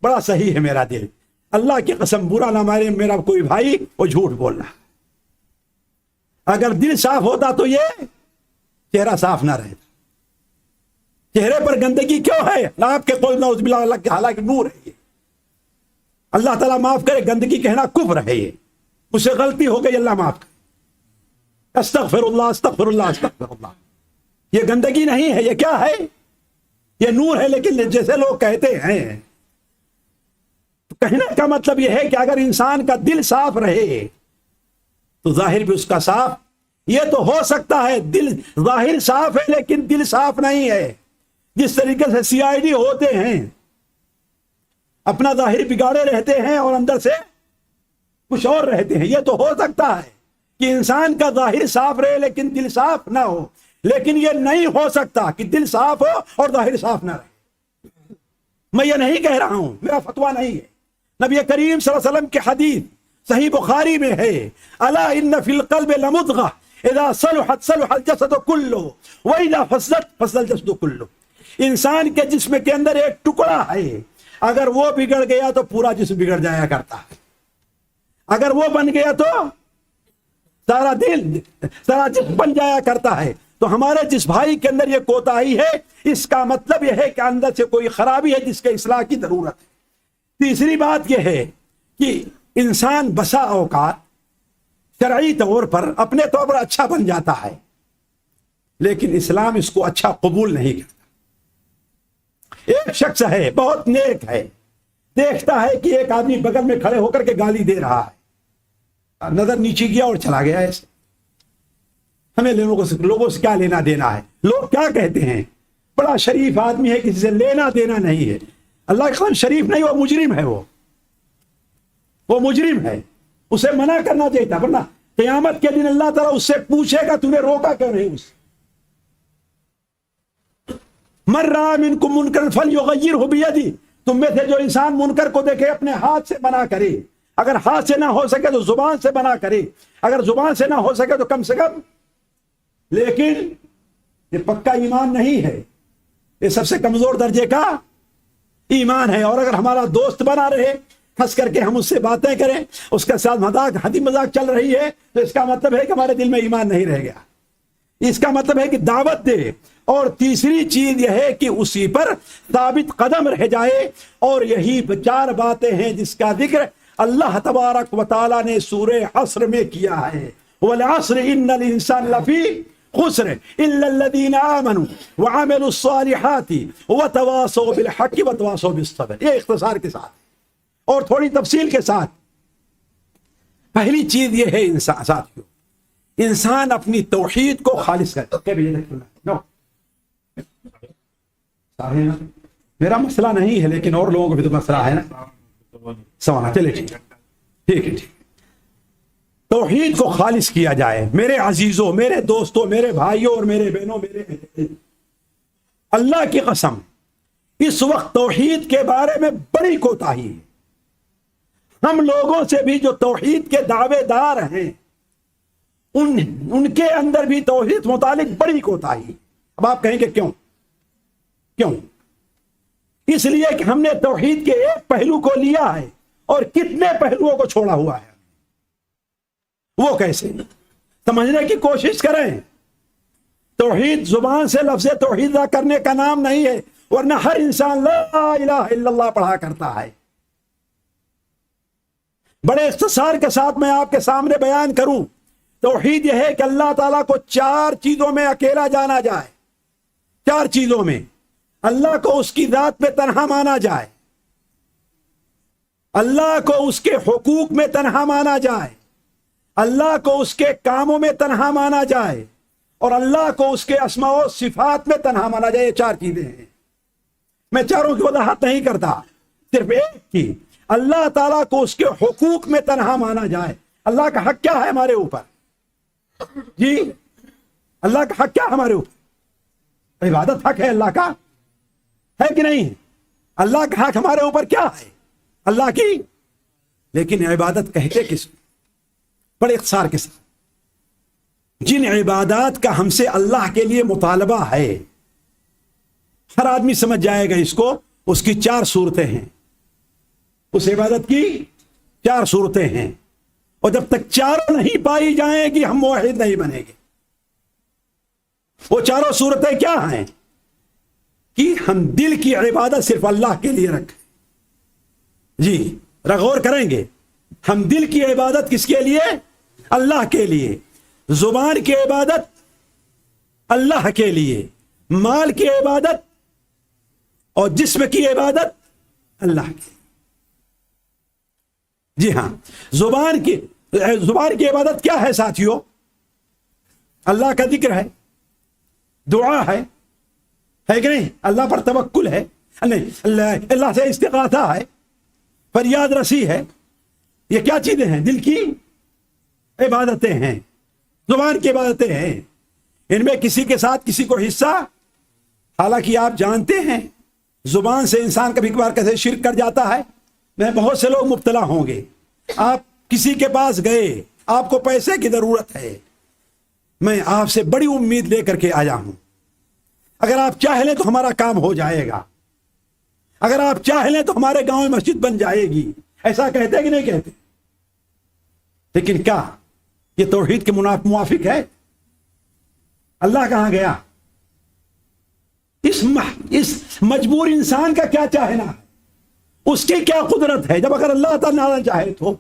بڑا صحیح ہے میرا دل. اللہ کی قسم برا نہ مارے، میرا کوئی بھائی وہ جھوٹ بول رہا. اگر دل صاف ہوتا تو یہ چہرہ صاف نہ رہتا. چہرے پر گندگی کیوں ہے؟ آپ کے قول نعوذ باللہ، اللہ کے حالانکہ نور ہے یہ. اللہ تعالیٰ معاف کرے، گندگی کہنا کفر ہے. یہ مجھ سے غلطی ہو گئی، اللہ معاف کرے. استغفر اللہ استغفر اللہ استغفر اللہ. یہ گندگی نہیں ہے، یہ کیا ہے؟ یہ نور ہے. لیکن جیسے لوگ کہتے ہیں، کہنے کا مطلب یہ ہے کہ اگر انسان کا دل صاف رہے تو ظاہر بھی اس کا صاف. یہ تو ہو سکتا ہے دل ظاہر صاف ہے لیکن دل صاف نہیں ہے. جس طریقے سے CID ہوتے ہیں، اپنا ظاہر بگاڑے رہتے ہیں اور اندر سے کچھ اور رہتے ہیں. یہ تو ہو سکتا ہے کہ انسان کا ظاہر صاف رہے لیکن دل صاف نہ ہو، لیکن یہ نہیں ہو سکتا کہ دل صاف ہو اور ظاہر صاف نہ رہے. میں یہ نہیں کہہ رہا ہوں، میرا فتویٰ نہیں ہے. نبی کریم صلی اللہ علیہ وسلم کی حدیث صحیح بخاری میں ہے، الا ان فی القلب لمضغہ اذا صلحت صلح الجسد کلہ واذا فسدت فسد الجسد کلہ. انسان کے جسم کے اندر ایک ٹکڑا ہے، اگر وہ بگڑ گیا تو پورا جسم بگڑ جایا کرتا ہے. اگر وہ بن گیا تو سارا دل، سارا جسم بن جایا کرتا ہے. تو ہمارے جس بھائی کے اندر یہ کوتاہی ہے، اس کا مطلب یہ ہے کہ اندر سے کوئی خرابی ہے جس کے اصلاح کی ضرورت ہے. تیسری بات یہ ہے کہ انسان بسا اوقات شرعی طور پر اپنے طور پر اچھا بن جاتا ہے لیکن اسلام اس کو اچھا قبول نہیں کرتا. ایک شخص ہے بہت نیک ہے، دیکھتا ہے کہ ایک آدمی بغل میں کھڑے ہو کر کے گالی دے رہا ہے، نظر نیچے کیا اور چلا گیا. ایسے ہمیں لوگوں سے کیا لینا دینا ہے؟ لوگ کیا کہتے ہیں؟ بڑا شریف آدمی ہے، کسی سے لینا دینا نہیں ہے. اللہ کے قسم شریف نہیں، وہ مجرم ہے. وہ مجرم ہے، اسے منع کرنا چاہیے تھا. ورنہ قیامت کے دن اللہ تعالیٰ اس سے پوچھے گا تمہیں روکا کیوں نہیں؟ اس من رأى منکم منکرا فلیغیرہ بیدہ. تم میں سے جو انسان منکر کو دیکھے اپنے ہاتھ سے منع کرے. اگر ہاتھ سے نہ ہو سکے تو زبان سے منع کرے. اگر زبان سے نہ ہو سکے تو کم سے کم. لیکن یہ پکا ایمان نہیں ہے، یہ سب سے کمزور درجے کا ایمان ہے. اور اگر ہمارا دوست بنا رہے، ہنس کر کے ہم اس سے باتیں کریں، اس کے ساتھ ہنسی مذاق چل رہی ہے، تو اس کا مطلب ہے کہ ہمارے دل میں ایمان نہیں رہ گیا. اس کا مطلب ہے کہ دعوت دے. اور تیسری چیز یہ ہے کہ اسی پر ثابت قدم رہ جائے. اور یہی 4 باتیں ہیں جس کا ذکر اللہ تبارک و تعالیٰ نے سورہ عصر میں کیا ہے. والعصر ان الانسان لفی خسر الا الذین آمنوا وعملوا الصالحات وتواصوا بالحق وتواصوا بالصبر. یہ اختصار کے ساتھ اور تھوڑی تفصیل کے ساتھ. پہلی چیز یہ ہے انسان، ساتھیوں، انسان اپنی توحید کو خالص کرے. میرا مسئلہ نہیں ہے لیکن اور لوگوں کو بھی تو مسئلہ ہے نا. سوانا چلے ٹھیک ہے. توحید کو خالص کیا جائے. میرے عزیزوں، میرے دوستوں، میرے بھائیوں اور میرے بہنوں، میرے اللہ کی قسم اس وقت توحید کے بارے میں بڑی کوتاہی ہے. ہم لوگوں سے بھی جو توحید کے دعوے دار ہیں ان کے اندر بھی توحید متعلق بڑی کوتاہی. اب آپ کہیں گے کیوں؟ اس لیے کہ ہم نے توحید کے ایک پہلو کو لیا ہے اور کتنے پہلوؤں کو چھوڑا ہوا ہے. وہ کیسے؟ سمجھنے کی کوشش کریں. توحید زبان سے لفظ توحید ادا کرنے کا نام نہیں ہے، ورنہ ہر انسان لا الہ الا اللہ پڑھا کرتا ہے. بڑے اختصار کے ساتھ میں آپ کے سامنے بیان کروں. توحید یہ ہے کہ اللہ تعالیٰ کو 4 چیزوں میں اکیلا جانا جائے. 4 چیزوں میں اللہ کو اس کی ذات میں تنہا مانا جائے، اللہ کو اس کے حقوق میں تنہا مانا جائے، اللہ کو اس کے کاموں میں تنہا مانا جائے، اور اللہ کو اس کے اسماء و صفات میں تنہا مانا جائے. یہ 4 چیزیں ہیں. میں چاروں کی وضاحت نہیں کرتا، صرف ایک کی. اللہ تعالیٰ کو اس کے حقوق میں تنہا مانا جائے. اللہ کا حق کیا ہے ہمارے اوپر؟ جی اللہ کا حق کیا ہے ہمارے اوپر؟ عبادت حق ہے اللہ کا، ہے کہ نہیں؟ اللہ کا حق ہمارے اوپر کیا ہے؟ اللہ کی. لیکن عبادت کہتے کس کو؟ بڑے اختصار کے ساتھ جن عبادات کا ہم سے اللہ کے لیے مطالبہ ہے، ہر آدمی سمجھ جائے گا اس کو. اس کی 4 صورتیں ہیں. اس عبادت کی 4 صورتیں ہیں، اور جب تک 4 نہیں پائی جائیں گی ہم موحد نہیں بنیں گے. وہ 4 صورتیں کیا ہیں؟ کہ ہم دل کی عبادت صرف اللہ کے لیے رکھیں. جی غور کریں گے. ہم دل کی عبادت کس کے لیے؟ اللہ کے لیے. زبان کی عبادت اللہ کے لیے، مال کی عبادت اور جسم کی عبادت اللہ کی. جی ہاں، زبان کی عبادت کیا ہے ساتھیوں؟ اللہ کا ذکر ہے، دعا ہے کہ نہیں؟ اللہ پر توکل ہے، نہیں اللہ سے استغاثہ ہے، فریاد رسی ہے. یہ کیا چیزیں ہیں؟ دل کی عبادتیں ہیں، زبان کی عبادتیں ہیں. ان میں کسی کے ساتھ کسی کو حصہ، حالانکہ آپ جانتے ہیں زبان سے انسان کبھی کبھار کیسے شرک کر جاتا ہے. میں بہت سے لوگ مبتلا ہوں گے. آپ کسی کے پاس گئے، آپ کو پیسے کی ضرورت ہے، میں آپ سے بڑی امید لے کر کے آیا ہوں، اگر آپ چاہ لیں تو ہمارا کام ہو جائے گا، اگر آپ چاہ لیں تو ہمارے گاؤں میں مسجد بن جائے گی. ایسا کہتے کہ نہیں کہتے؟ لیکن کیا یہ توحید کے موافق ہے؟ اللہ کہاں گیا؟ اس مجبور انسان کا کیا چاہنا ہے؟ اس کی کیا قدرت ہے؟ جب اگر اللہ تعالیٰ نہ چاہے تو.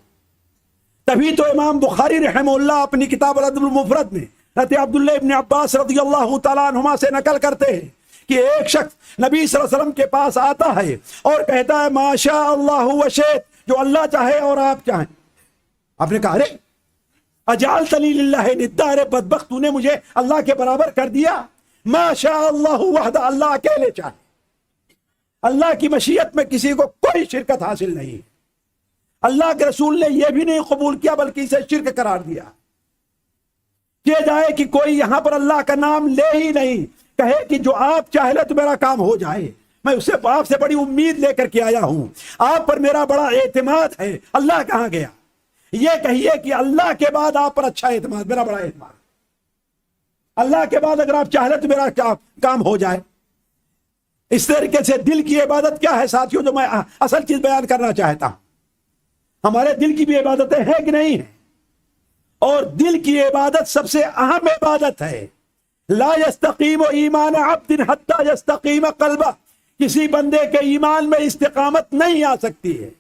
تبھی تو امام بخاری رحمہ اللہ اپنی کتاب الادب المفرد میں حضرت عبداللہ ابن عباس رضی اللہ تعالیٰ عنہما سے نقل کرتے ہیں کہ ایک شخص نبی صلی اللہ علیہ وسلم کے پاس آتا ہے اور کہتا ہے ما شاء اللہ وشئت، جو اللہ چاہے اور آپ چاہیں. آپ نے کہا ارے اجعلتنی للہ ندا، ارے بدبخت تو نے مجھے اللہ کے برابر کر دیا. ما شاء اللہ وحدہ، اللہ اکیلے چاہے. اللہ کی مشیت میں کسی کو کوئی شرکت حاصل نہیں. اللہ کے رسول نے یہ بھی نہیں قبول کیا بلکہ اسے شرک قرار دیا. کہ جائے کہ کوئی یہاں پر اللہ کا نام لے ہی نہیں، کہے کہ جو آپ چاہے لے تو میرا کام ہو جائے. میں اسے آپ سے بڑی امید لے کر کے آیا ہوں، آپ پر میرا بڑا اعتماد ہے. اللہ کہاں گیا؟ یہ کہیے کہ اللہ کے بعد آپ پر اچھا اعتماد، میرا بڑا اعتماد. اللہ کے بعد اگر آپ چاہ لیں تو میرا کام ہو جائے. اس طریقے سے دل کی عبادت کیا ہے ساتھیوں، جو میں اصل چیز بیان کرنا چاہتا ہوں. ہمارے دل کی بھی عبادتیں ہیں کہ نہیں ہیں؟ اور دل کی عبادت سب سے اہم عبادت ہے. لا يستقیم ایمان عبد حتی یستقیم قلبہ، کسی بندے کے ایمان میں استقامت نہیں آ سکتی ہے.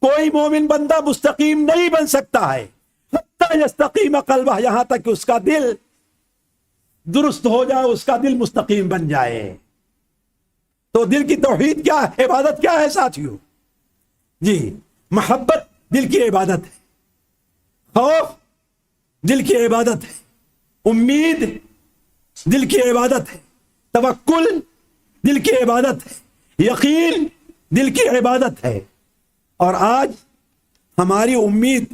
کوئی مومن بندہ مستقیم نہیں بن سکتا ہے حتی یستقیم قلبہ، یہاں تک کہ اس کا دل درست ہو جائے، اس کا دل مستقیم بن جائے. تو دل کی توحید کیا ہے؟ عبادت کیا ہے ساتھیوں؟ جی محبت دل کی عبادت ہے، خوف دل کی عبادت ہے، امید دل کی عبادت ہے، توکل دل کی عبادت ہے، یقین دل کی عبادت ہے۔ اور آج ہماری امید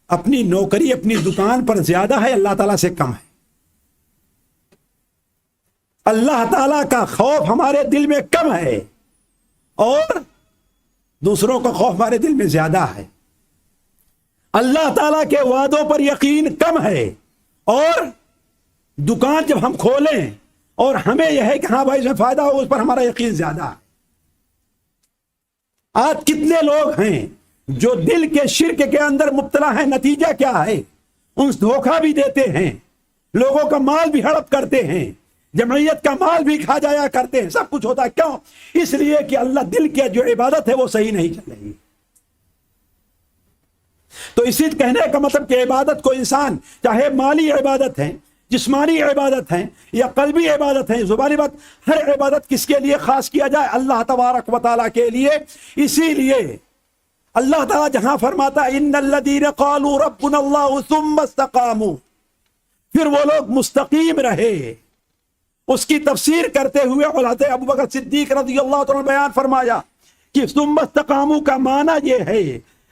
اپنی نوکری، اپنی دکان پر زیادہ ہے، اللہ تعالیٰ سے کم ہے۔ اللہ تعالیٰ کا خوف ہمارے دل میں کم ہے اور دوسروں کا خوف ہمارے دل میں زیادہ ہے۔ اللہ تعالیٰ کے وعدوں پر یقین کم ہے، اور دکان جب ہم کھولیں اور ہمیں یہ ہے کہ ہاں بھائی اس میں فائدہ ہو، اس پر ہمارا یقین زیادہ ہے۔ آج کتنے لوگ ہیں جو دل کے شرک کے اندر مبتلا ہیں، نتیجہ کیا ہے؟ ان دھوکہ بھی دیتے ہیں، لوگوں کا مال بھی ہڑپ کرتے ہیں، جمعیت کا مال بھی کھا جایا کرتے ہیں، سب کچھ ہوتا ہے۔ کیوں؟ اس لیے کہ اللہ دل کی جو عبادت ہے وہ صحیح نہیں چل رہی۔ تو اسی کہنے کا مطلب کہ عبادت کو انسان چاہے مالی عبادت ہے، جسمانی عبادت ہے یا قلبی عبادت ہے، زبانی بات، ہر عبادت کس کے لیے خاص کیا جائے؟ اللہ تبارک و تعالیٰ کے لیے۔ اسی لیے اللہ تعالیٰ جہاں فرماتا ہے ان الذین قالوا ربنا اللہ ثم استقاموا، پھر وہ لوگ مستقیم رہے، اس کی تفسیر کرتے ہوئے حضرت ابوبکر صدیق رضی اللہ عنہ بیان فرمایا کہ ثم استقاموا کا معنی یہ ہے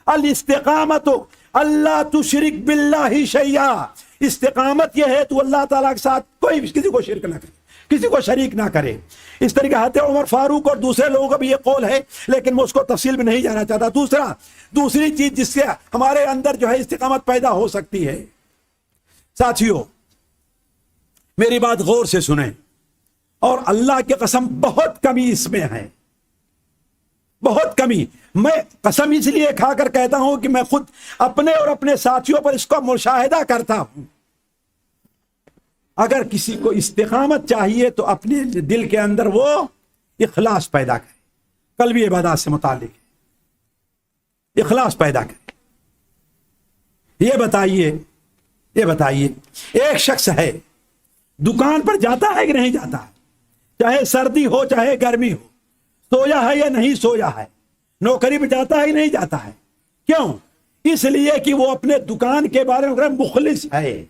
الاستقامت اللہ تشرک باللہ شیئا۔ استقامت یہ ہے تو اللہ تعالیٰ کے ساتھ کوئی کسی کو شرک نہ کرے، کسی کو شریک نہ کرے۔ اس طریقے حضرت عمر فاروق اور دوسرے لوگوں کا بھی یہ قول ہے، لیکن میں اس کو تفصیل میں نہیں جانا چاہتا۔ دوسری چیز جس سے ہمارے اندر جو ہے استقامت پیدا ہو سکتی ہے، ساتھیوں میری بات غور سے سنیں، اور اللہ کی قسم بہت کمی اس میں ہے، بہت کمی۔ میں قسم اس لیے کھا کر کہتا ہوں کہ میں خود اپنے اور اپنے ساتھیوں پر اس کا مشاہدہ کرتا ہوں۔ اگر کسی کو استقامت چاہیے تو اپنے دل کے اندر وہ اخلاص پیدا کرے، قلبی عبادات سے متعلق اخلاص پیدا کرے۔ یہ بتائیے ایک شخص ہے، دکان پر جاتا ہے کہ نہیں جاتا ہے؟ چاہے سردی ہو چاہے گرمی ہو، سویا ہے یا نہیں سویا ہے، نوکری پہ جاتا ہے یا نہیں جاتا ہے؟ کیوں؟ اس لیے کہ وہ اپنے دکان کے بارے میں مخلص ہے۔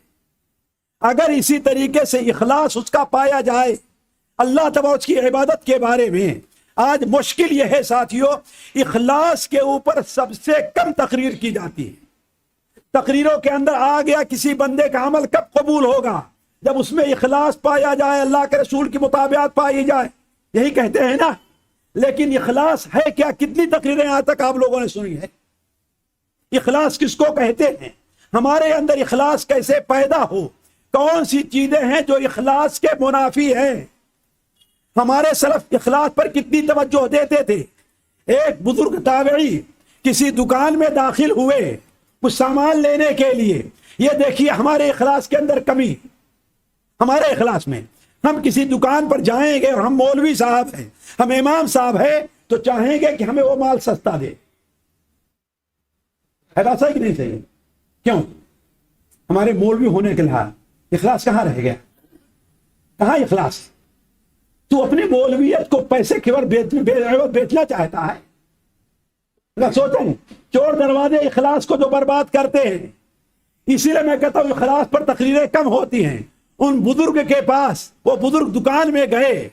اگر اسی طریقے سے اخلاص اس کا پایا جائے اللہ تبارک اس کی عبادت کے بارے میں، آج مشکل یہ ہے ساتھیوں، اخلاص کے اوپر سب سے کم تقریر کی جاتی ہے۔ تقریروں کے اندر آ گیا کسی بندے کا عمل کب قبول ہوگا؟ جب اس میں اخلاص پایا جائے، اللہ کے رسول کی مطابقت پائی جائے، یہی کہتے ہیں نا۔ لیکن اخلاص ہے کیا؟ کتنی تقریریں آج تک آپ لوگوں نے سنی ہے؟ اخلاص کس کو کہتے ہیں؟ ہمارے اندر اخلاص کیسے پیدا ہو؟ کون سی چیزیں ہیں جو اخلاص کے منافی ہیں؟ ہمارے سلف اخلاص پر کتنی توجہ دیتے تھے۔ ایک بزرگ تابعی کسی دکان میں داخل ہوئے کچھ سامان لینے کے لیے۔ یہ دیکھیے ہمارے اخلاص کے اندر کمی، ہمارے اخلاص میں۔ ہم کسی دکان پر جائیں گے اور ہم مولوی صاحب ہیں، ہم امام صاحب ہیں، تو چاہیں گے کہ ہمیں وہ مال سستا دے۔ ہے بات صحیح کہ نہیں صحیح؟ کیوں؟ ہمارے مولوی ہونے کے لحاظ اخلاص کہاں رہ گیا؟ کہاں اخلاص؟ تو اپنی مولویت کو پیسے کے بیچنا چاہتا ہے۔ اگر سوچیں چور دروازے اخلاص کو جو برباد کرتے ہیں، اسی لیے میں کہتا ہوں اخلاص پر تقریریں کم ہوتی ہیں۔ ان بزرگ کے پاس، وہ بزرگ دکان میں گئے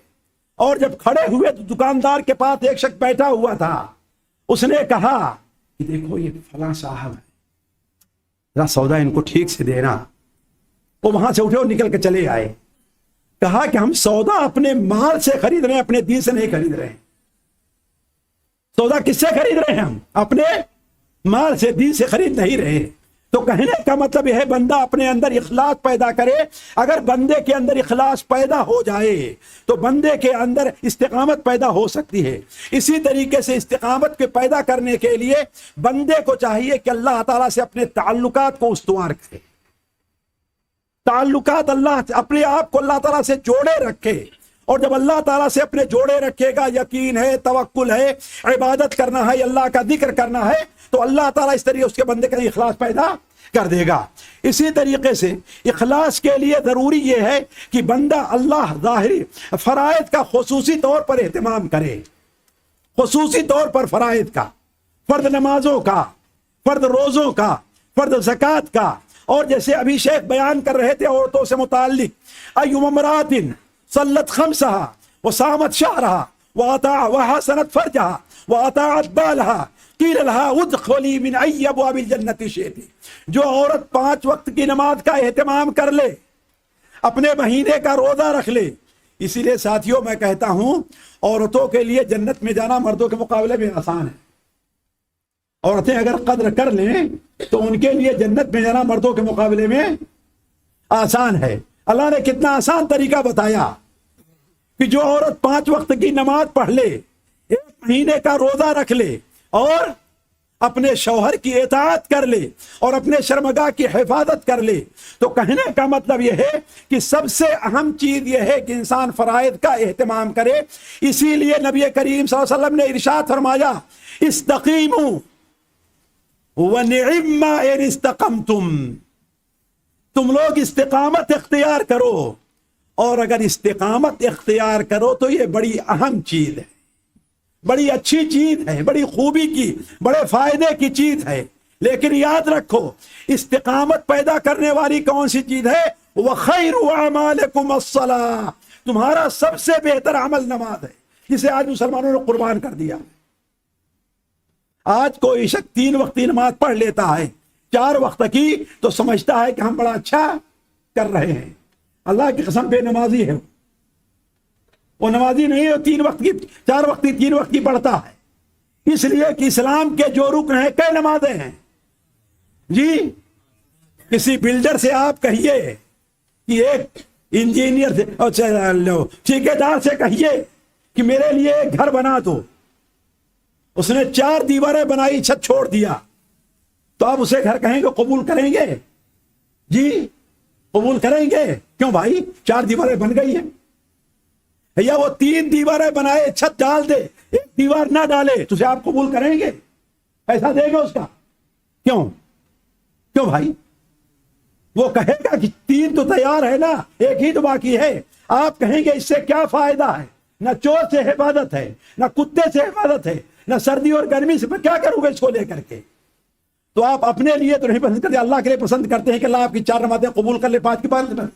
اور جب کھڑے ہوئے تو دکاندار کے پاس ایک شخص بیٹھا ہوا تھا۔ اس نے کہا کہ دیکھو یہ فلاں صاحب ہے، ذرا سودا ان کو ٹھیک سے دینا۔ وہ وہاں سے اٹھے اور نکل کے چلے آئے۔ کہا کہ ہم سودا اپنے مال سے خرید رہے ہیں، اپنے دین سے نہیں خرید رہے ہیں۔ سودا کس سے خرید رہے ہیں؟ ہم اپنے مال سے، دین سے خرید نہیں رہے۔ تو کہنے کا مطلب یہ ہے بندہ اپنے اندر اخلاص پیدا کرے۔ اگر بندے کے اندر اخلاص پیدا ہو جائے تو بندے کے اندر استقامت پیدا ہو سکتی ہے۔ اسی طریقے سے استقامت کے پیدا کرنے کے لیے بندے کو چاہیے کہ اللہ تعالیٰ سے اپنے تعلقات کو استوار کرے۔ تعلقات اللہ، اپنے آپ کو اللہ تعالیٰ سے جوڑے رکھے، اور جب اللہ تعالیٰ سے اپنے جوڑے رکھے گا، یقین ہے، توکل ہے، عبادت کرنا ہے، اللہ کا ذکر کرنا ہے، تو اللہ تعالیٰ اس طریقے اس کے بندے کا اخلاص پیدا کر دے گا۔ اسی طریقے سے اخلاص کے لیے ضروری یہ ہے کہ بندہ اللہ ظاہری فرائض کا خصوصی طور پر اہتمام کرے، خصوصی طور پر فرائض کا، فرض نمازوں کا، فرض روزوں کا، فرض زکوٰۃ کا۔ اور جیسے ابھی شیخ بیان کر رہے تھے عورتوں سے متعلق، ایما امرأۃ صلت خمسہا وصامت شهرها وحسنت فرجها وأطاعت بالها قیل لها ادخلی من ای ابواب الجنت شئتی. جو عورت 5 وقت کی نماز کا اہتمام کر لے، اپنے مہینے کا روزہ رکھ لے. اسی لیے ساتھیوں میں کہتا ہوں عورتوں کے لیے جنت میں جانا مردوں کے مقابلے میں آسان ہے. عورتیں اگر قدر کر لیں تو ان کے لیے جنت میں جانا مردوں کے مقابلے میں آسان ہے. اللہ نے کتنا آسان طریقہ بتایا کہ جو عورت 5 وقت کی نماز پڑھ لے، 1 مہینے کا روزہ رکھ لے اور اپنے شوہر کی اطاعت کر لے اور اپنے شرمگاہ کی حفاظت کر لے، تو کہنے کا مطلب یہ ہے کہ سب سے اہم چیز یہ ہے کہ انسان فرائض کا اہتمام کرے. اسی لیے نبی کریم صلی اللہ علیہ وسلم نے ارشاد فرمایا استقیموا ونعم ما ان استقمتم. تم لوگ استقامت اختیار کرو، اور اگر استقامت اختیار کرو تو یہ بڑی اہم چیز ہے، بڑی اچھی چیز ہے، بڑی خوبی کی، بڑے فائدے کی چیز ہے. لیکن یاد رکھو استقامت پیدا کرنے والی کون سی چیز ہے؟ وَخَيْرُ أَعْمَالِكُمُ الصَّلَاةُ. تمہارا سب سے بہتر عمل نماز ہے، جسے آج مسلمانوں نے قربان کر دیا. آج کوئی شخص 3 وقت کی نماز پڑھ لیتا ہے، 4 وقت کی، تو سمجھتا ہے کہ ہم بڑا اچھا کر رہے ہیں. اللہ کی قسم بے نمازی ہے وہ نمازی نہیں ہے. 3 وقت کی 4 وقت کی 3 وقت کی پڑھتا ہے. اس لیے کہ اسلام کے جو رکن ہیں کئی نمازیں ہیں جی. کسی بلڈر سے آپ کہیے کہ ایک انجینئر سے ٹھیکیدار سے کہیے کہ میرے لیے ایک گھر بنا دو، اس نے 4 دیواریں بنائی، چھت چھوڑ دیا، تو آپ اسے گھر کہیں گے قبول کریں گے؟ جی قبول کریں گے؟ کیوں بھائی 4 دیواریں بن گئی ہیں. یا وہ 3 دیواریں بنائے، چھت ڈال دے، 1 دیوار نہ ڈالے، تو اسے آپ قبول کریں گے؟ پیسہ دے گا اس کا؟ کیوں بھائی؟ وہ کہے گا کہ 3 تو تیار ہے نا، 1 ہی تو باقی ہے. آپ کہیں گے اس سے کیا فائدہ ہے؟ نہ چور سے حفاظت ہے، نہ کتے سے حفاظت ہے، نہ سردی اور گرمی سے. کیا کروں گا اس کو لے کر کے؟ تو آپ اپنے لیے تو نہیں پسند کرتے، اللہ کے لیے پسند کرتے ہیں کہ اللہ آپ کی 4 نمازیں قبول کر لے، 5 کی 5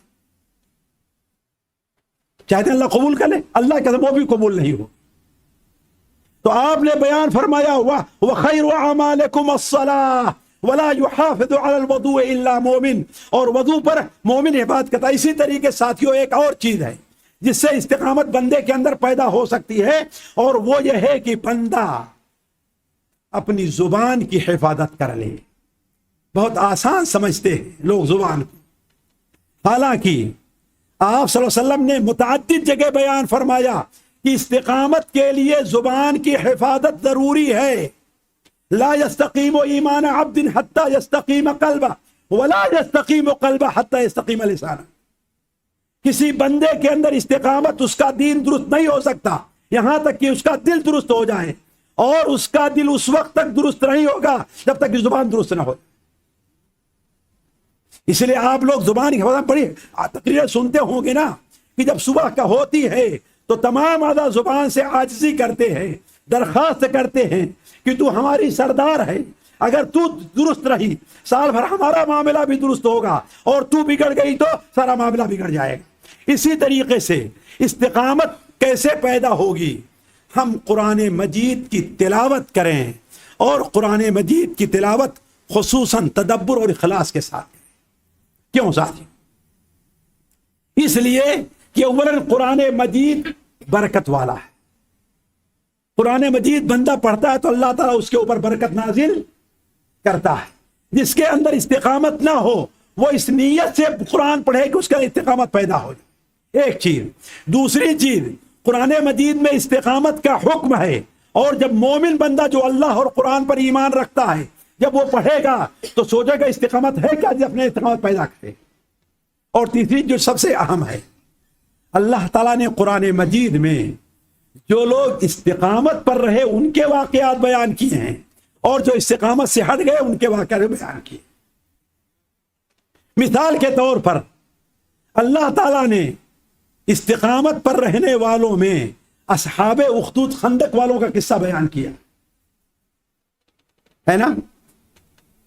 چاہتے ہیں اللہ قبول کر لے، اللہ کے وہ بھی قبول نہیں ہو. تو آپ نے بیان فرمایا وَخَيْرُ أَعْمَالِكُمُ الصَّلَاةُ وَلَا يُحَافِظُ عَلَى الْوُضُوءِ إِلَّا مُؤْمِنٌ. اور وضو پر مومن عبادت کرتا ہے. اسی طریقے ساتھیوں ایک اور چیز ہے جس سے استقامت بندے کے اندر پیدا ہو سکتی ہے، اور وہ یہ ہے کہ بندہ اپنی زبان کی حفاظت کر لے. بہت آسان سمجھتے ہیں لوگ زبان کو، حالانکہ آپ صلی اللہ علیہ وسلم نے متعدد جگہ بیان فرمایا کہ استقامت کے لیے زبان کی حفاظت ضروری ہے. لا يستقیم ایمان عبد حتی یستقیم قلبہ ولا یستقیم قلبہ حتی یستقیم لسانہ. کسی بندے کے اندر استقامت، اس کا دین درست نہیں ہو سکتا یہاں تک کہ اس کا دل درست ہو جائے، اور اس کا دل اس وقت تک درست نہیں ہوگا جب تک کہ زبان درست نہ ہو. اس لیے آپ لوگ زبان کی حفاظت بڑی تقریر سنتے ہوں گے نا کہ جب صبح کا ہوتی ہے تو تمام اعضاء زبان سے عاجزی کرتے ہیں، درخواست کرتے ہیں کہ تو ہماری سردار ہے، اگر تو درست رہی سال بھر ہمارا معاملہ بھی درست ہوگا، اور تو بگڑ گئی تو سارا معاملہ بگڑ جائے گا. اسی طریقے سے استقامت کیسے پیدا ہوگی؟ ہم قرآن مجید کی تلاوت کریں، اور قرآن مجید کی تلاوت خصوصاً تدبر اور اخلاص کے ساتھ کریں. کیوں ساتھی؟ اس لیے کہ اولاً قرآن مجید برکت والا ہے. قرآن مجید بندہ پڑھتا ہے تو اللہ تعالیٰ اس کے اوپر برکت نازل کرتا ہے. جس کے اندر استقامت نہ ہو وہ اس نیت سے قرآن پڑھے کہ اس کا استقامت پیدا ہو جائے. ایک چیز. دوسری چیز، قرآن مجید میں استقامت کا حکم ہے، اور جب مومن بندہ جو اللہ اور قرآن پر ایمان رکھتا ہے جب وہ پڑھے گا تو سوچے گا استقامت ہے کیا، جب اپنے استقامت پیدا کرے. اور تیسری جو سب سے اہم ہے، اللہ تعالیٰ نے قرآن مجید میں جو لوگ استقامت پر رہے ان کے واقعات بیان کیے ہیں، اور جو استقامت سے ہٹ گئے ان کے واقعات بیان کیے. مثال کے طور پر اللہ تعالیٰ نے استقامت پر رہنے والوں میں اصحاب اخدود خندق والوں کا قصہ بیان کیا ہے نا.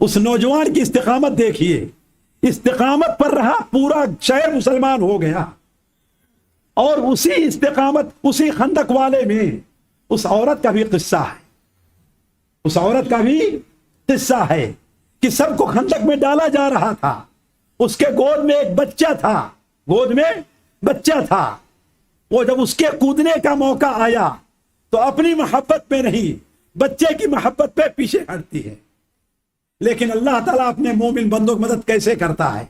اس نوجوان کی استقامت دیکھیے، استقامت پر رہا، پورا شہر مسلمان ہو گیا. اور اسی استقامت، اسی خندق والے میں اس عورت کا بھی قصہ ہے، اس عورت کا بھی قصہ ہے کہ سب کو خندق میں ڈالا جا رہا تھا، اس کے گود میں ایک بچہ تھا، گود میں بچہ تھا، وہ جب اس کے کودنے کا موقع آیا تو اپنی محبت میں نہیں، بچے کی محبت پہ پیچھے ہٹتی ہے۔ لیکن اللہ تعالیٰ اپنے مومن بندوں کی مدد کیسے کرتا ہے؟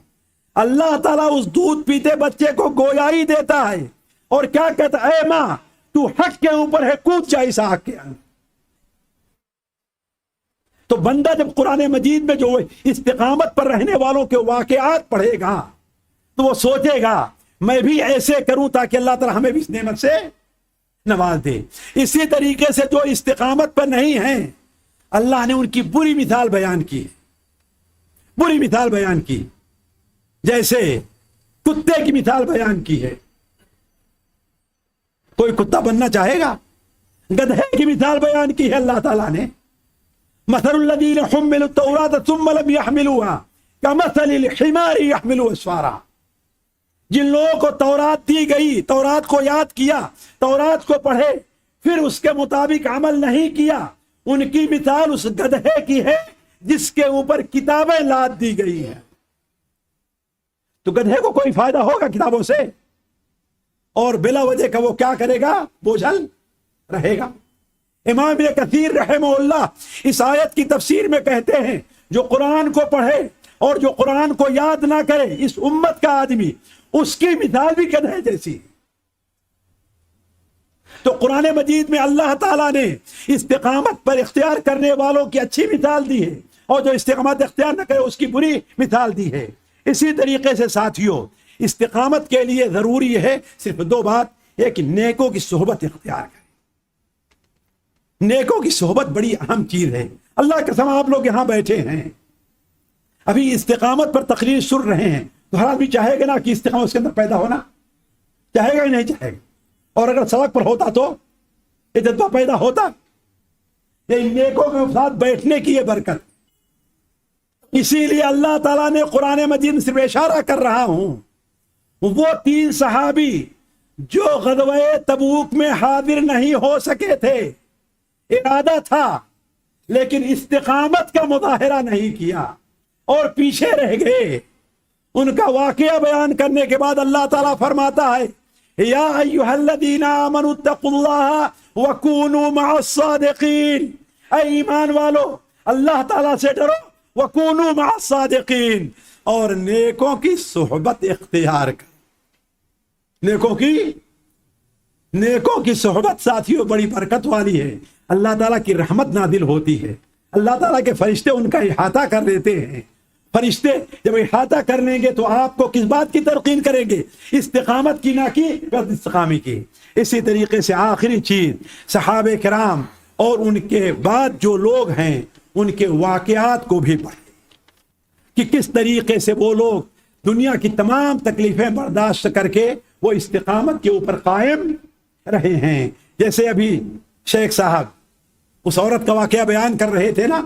اللہ تعالیٰ اس دودھ پیتے بچے کو گویائی دیتا ہے اور کیا کہتا ہے، اے ماں تو حق کے اوپر ہے، کود جا اس آگ کے اندر۔ تو بندہ جب قرآن مجید میں جو استقامت پر رہنے والوں کے واقعات پڑھے گا تو وہ سوچے گا میں بھی ایسے کروں تاکہ اللہ تعالیٰ ہمیں بھی اس نعمت سے نواز دے۔ اسی طریقے سے جو استقامت پر نہیں ہیں، اللہ نے ان کی بری مثال بیان کی، بری مثال بیان کی، جیسے کتے کی مثال بیان کی ہے۔ کوئی کتا بننا چاہے گا؟ گدھے کی مثال بیان کی ہے اللہ تعالیٰ نے، مثل الذین حملوا التوراۃ ثم لم يحملوها كمثل الحمار يحمل اسفارا۔ جن لوگوں کو تورات دی گئی، تورات کو یاد کیا، تورات کو پڑھے، پھر اس کے مطابق عمل نہیں کیا، ان کی مثال اس گدھے کی ہے جس کے اوپر کتابیں لاد دی گئی ہیں۔ تو گدھے کو کوئی فائدہ ہوگا کتابوں سے؟ اور بلا وجہ کا وہ کیا کرے گا؟ بوجھل رہے گا۔ امام ابن کثیر رحمہ اللہ اس آیت کی تفسیر میں کہتے ہیں جو قرآن کو پڑھے اور جو قرآن کو یاد نہ کرے، اس امت کا آدمی، اس کی مثال بھی گدھے جیسی۔ تو قرآن مجید میں اللہ تعالیٰ نے استقامت پر اختیار کرنے والوں کی اچھی مثال دی ہے اور جو استقامت اختیار نہ کرے اس کی بری مثال دی ہے۔ اسی طریقے سے ساتھیوں، استقامت کے لیے ضروری ہے صرف دو بات، ایک نیکوں کی صحبت اختیار کریں۔ نیکوں کی صحبت بڑی اہم چیز ہے۔ اللہ کی قسم آپ لوگ یہاں بیٹھے ہیں، ابھی استقامت پر تقریر سن رہے ہیں، تو ہر آدمی چاہے گا نا کہ استقامت اس کے اندر پیدا ہونا، چاہے گا ہی نہیں چاہے گا؟ اور اگر سڑک پر ہوتا تو یہ جذبہ پیدا ہوتا؟ یہ نیکوں کے ساتھ بیٹھنے کی یہ برکت۔ اسی لیے اللہ تعالیٰ نے قرآن مجید میں صرف اشارہ کر رہا ہوں، وہ 3 صحابی جو غزوہ تبوک میں حاضر نہیں ہو سکے تھے، ارادہ تھا لیکن استقامت کا مظاہرہ نہیں کیا اور پیچھے رہ گئے، ان کا واقعہ بیان کرنے کے بعد اللہ تعالیٰ فرماتا ہے یا ایھا الذین آمنوا اتقوا اللہ وکونوا مع الصادقین، اے ایمان والو اللہ تعالیٰ سے ڈرو، وکونوا مع الصادقین، اور نیکوں کی صحبت اختیار کر۔ نیکوں کی صحبت ساتھیوں بڑی برکت والی ہے، اللہ تعالیٰ کی رحمت نازل ہوتی ہے، اللہ تعالیٰ کے فرشتے ان کا احاطہ کر لیتے ہیں۔ فرشتے جب احاطہ کر لیں گے تو آپ کو کس بات کی تلقین کریں گے؟ استقامت کی، نہ کی بد استقامی کی۔ اسی طریقے سے آخری چیز، صحابہ کرام اور ان کے بعد جو لوگ ہیں ان کے واقعات کو بھی پڑھیں کہ کس طریقے سے وہ لوگ دنیا کی تمام تکلیفیں برداشت کر کے وہ استقامت کے اوپر قائم رہے ہیں۔ جیسے ابھی شیخ صاحب اس عورت کا واقعہ بیان کر رہے تھے نا،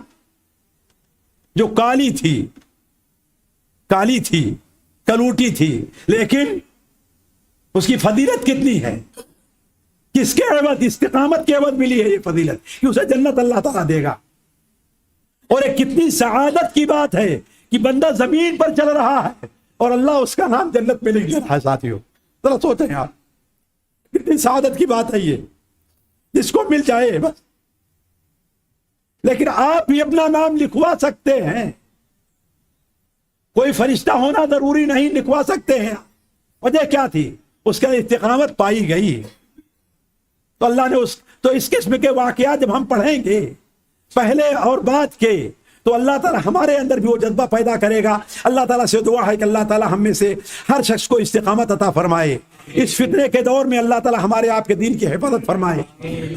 جو کالی تھی، کلوٹی تھی، لیکن اس کی فضیلت کتنی ہے؟ کس کے عوض؟ استقامت کے عوض ملی ہے یہ فضیلت کہ اسے جنت اللہ تعالیٰ دے گا۔ اور ایک کتنی سعادت کی بات ہے کہ بندہ زمین پر چل رہا ہے اور اللہ اس کا نام جنت میں لکھ رہا ہے۔ ساتھیوں ذرا سوچیں آپ، کتنی سعادت کی بات ہے یہ، جس کو مل جائے بس۔ لیکن آپ بھی اپنا نام لکھوا سکتے ہیں، کوئی فرشتہ ہونا ضروری نہیں، لکھوا سکتے ہیں۔ وجہ کیا تھی؟ اس کا استقامت پائی گئی۔ تو اللہ نے تو اس قسم کے واقعات جب ہم پڑھیں گے پہلے اور بعد کے، تو اللہ تعالیٰ ہمارے اندر بھی وہ جذبہ پیدا کرے گا۔ اللہ تعالیٰ سے دعا ہے کہ اللہ تعالیٰ ہم میں سے ہر شخص کو استقامت عطا فرمائے۔ اس فتنے کے دور میں اللہ تعالیٰ ہمارے آپ کے دین کی حفاظت فرمائے،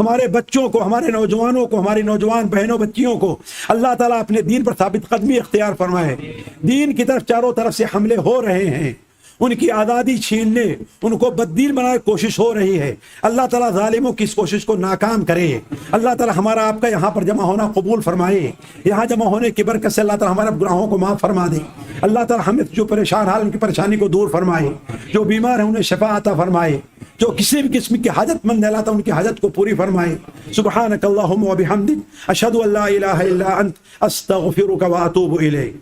ہمارے بچوں کو، ہمارے نوجوانوں کو، ہماری نوجوان بہنوں بچیوں کو اللہ تعالیٰ اپنے دین پر ثابت قدمی اختیار فرمائے۔ دین کی طرف چاروں طرف سے حملے ہو رہے ہیں، ان کی آزادی چھیننے، ان کو بددین بنانے کی کوشش ہو رہی ہے۔ اللہ تعالیٰ ظالموں کی اس کوشش کو ناکام کرے۔ اللہ تعالیٰ ہمارا آپ کا یہاں پر جمع ہونا قبول فرمائے۔ یہاں جمع ہونے کی برکت سے اللہ تعالیٰ ہمارے گناہوں کو معاف فرما دے۔ اللہ تعالیٰ ہمیں جو پریشان حال ان کی پریشانی کو دور فرمائے، جو بیمار ہیں انہیں شفا عطا فرمائے، جو کسی بھی قسم کی حاجت مند ہے اللہ تعالیٰ ان کی حاجت کو پوری فرمائے. سبحانک اللہم و بحمدک اشہد ان لا الہ الا انت استغفرک و اتوب الیک.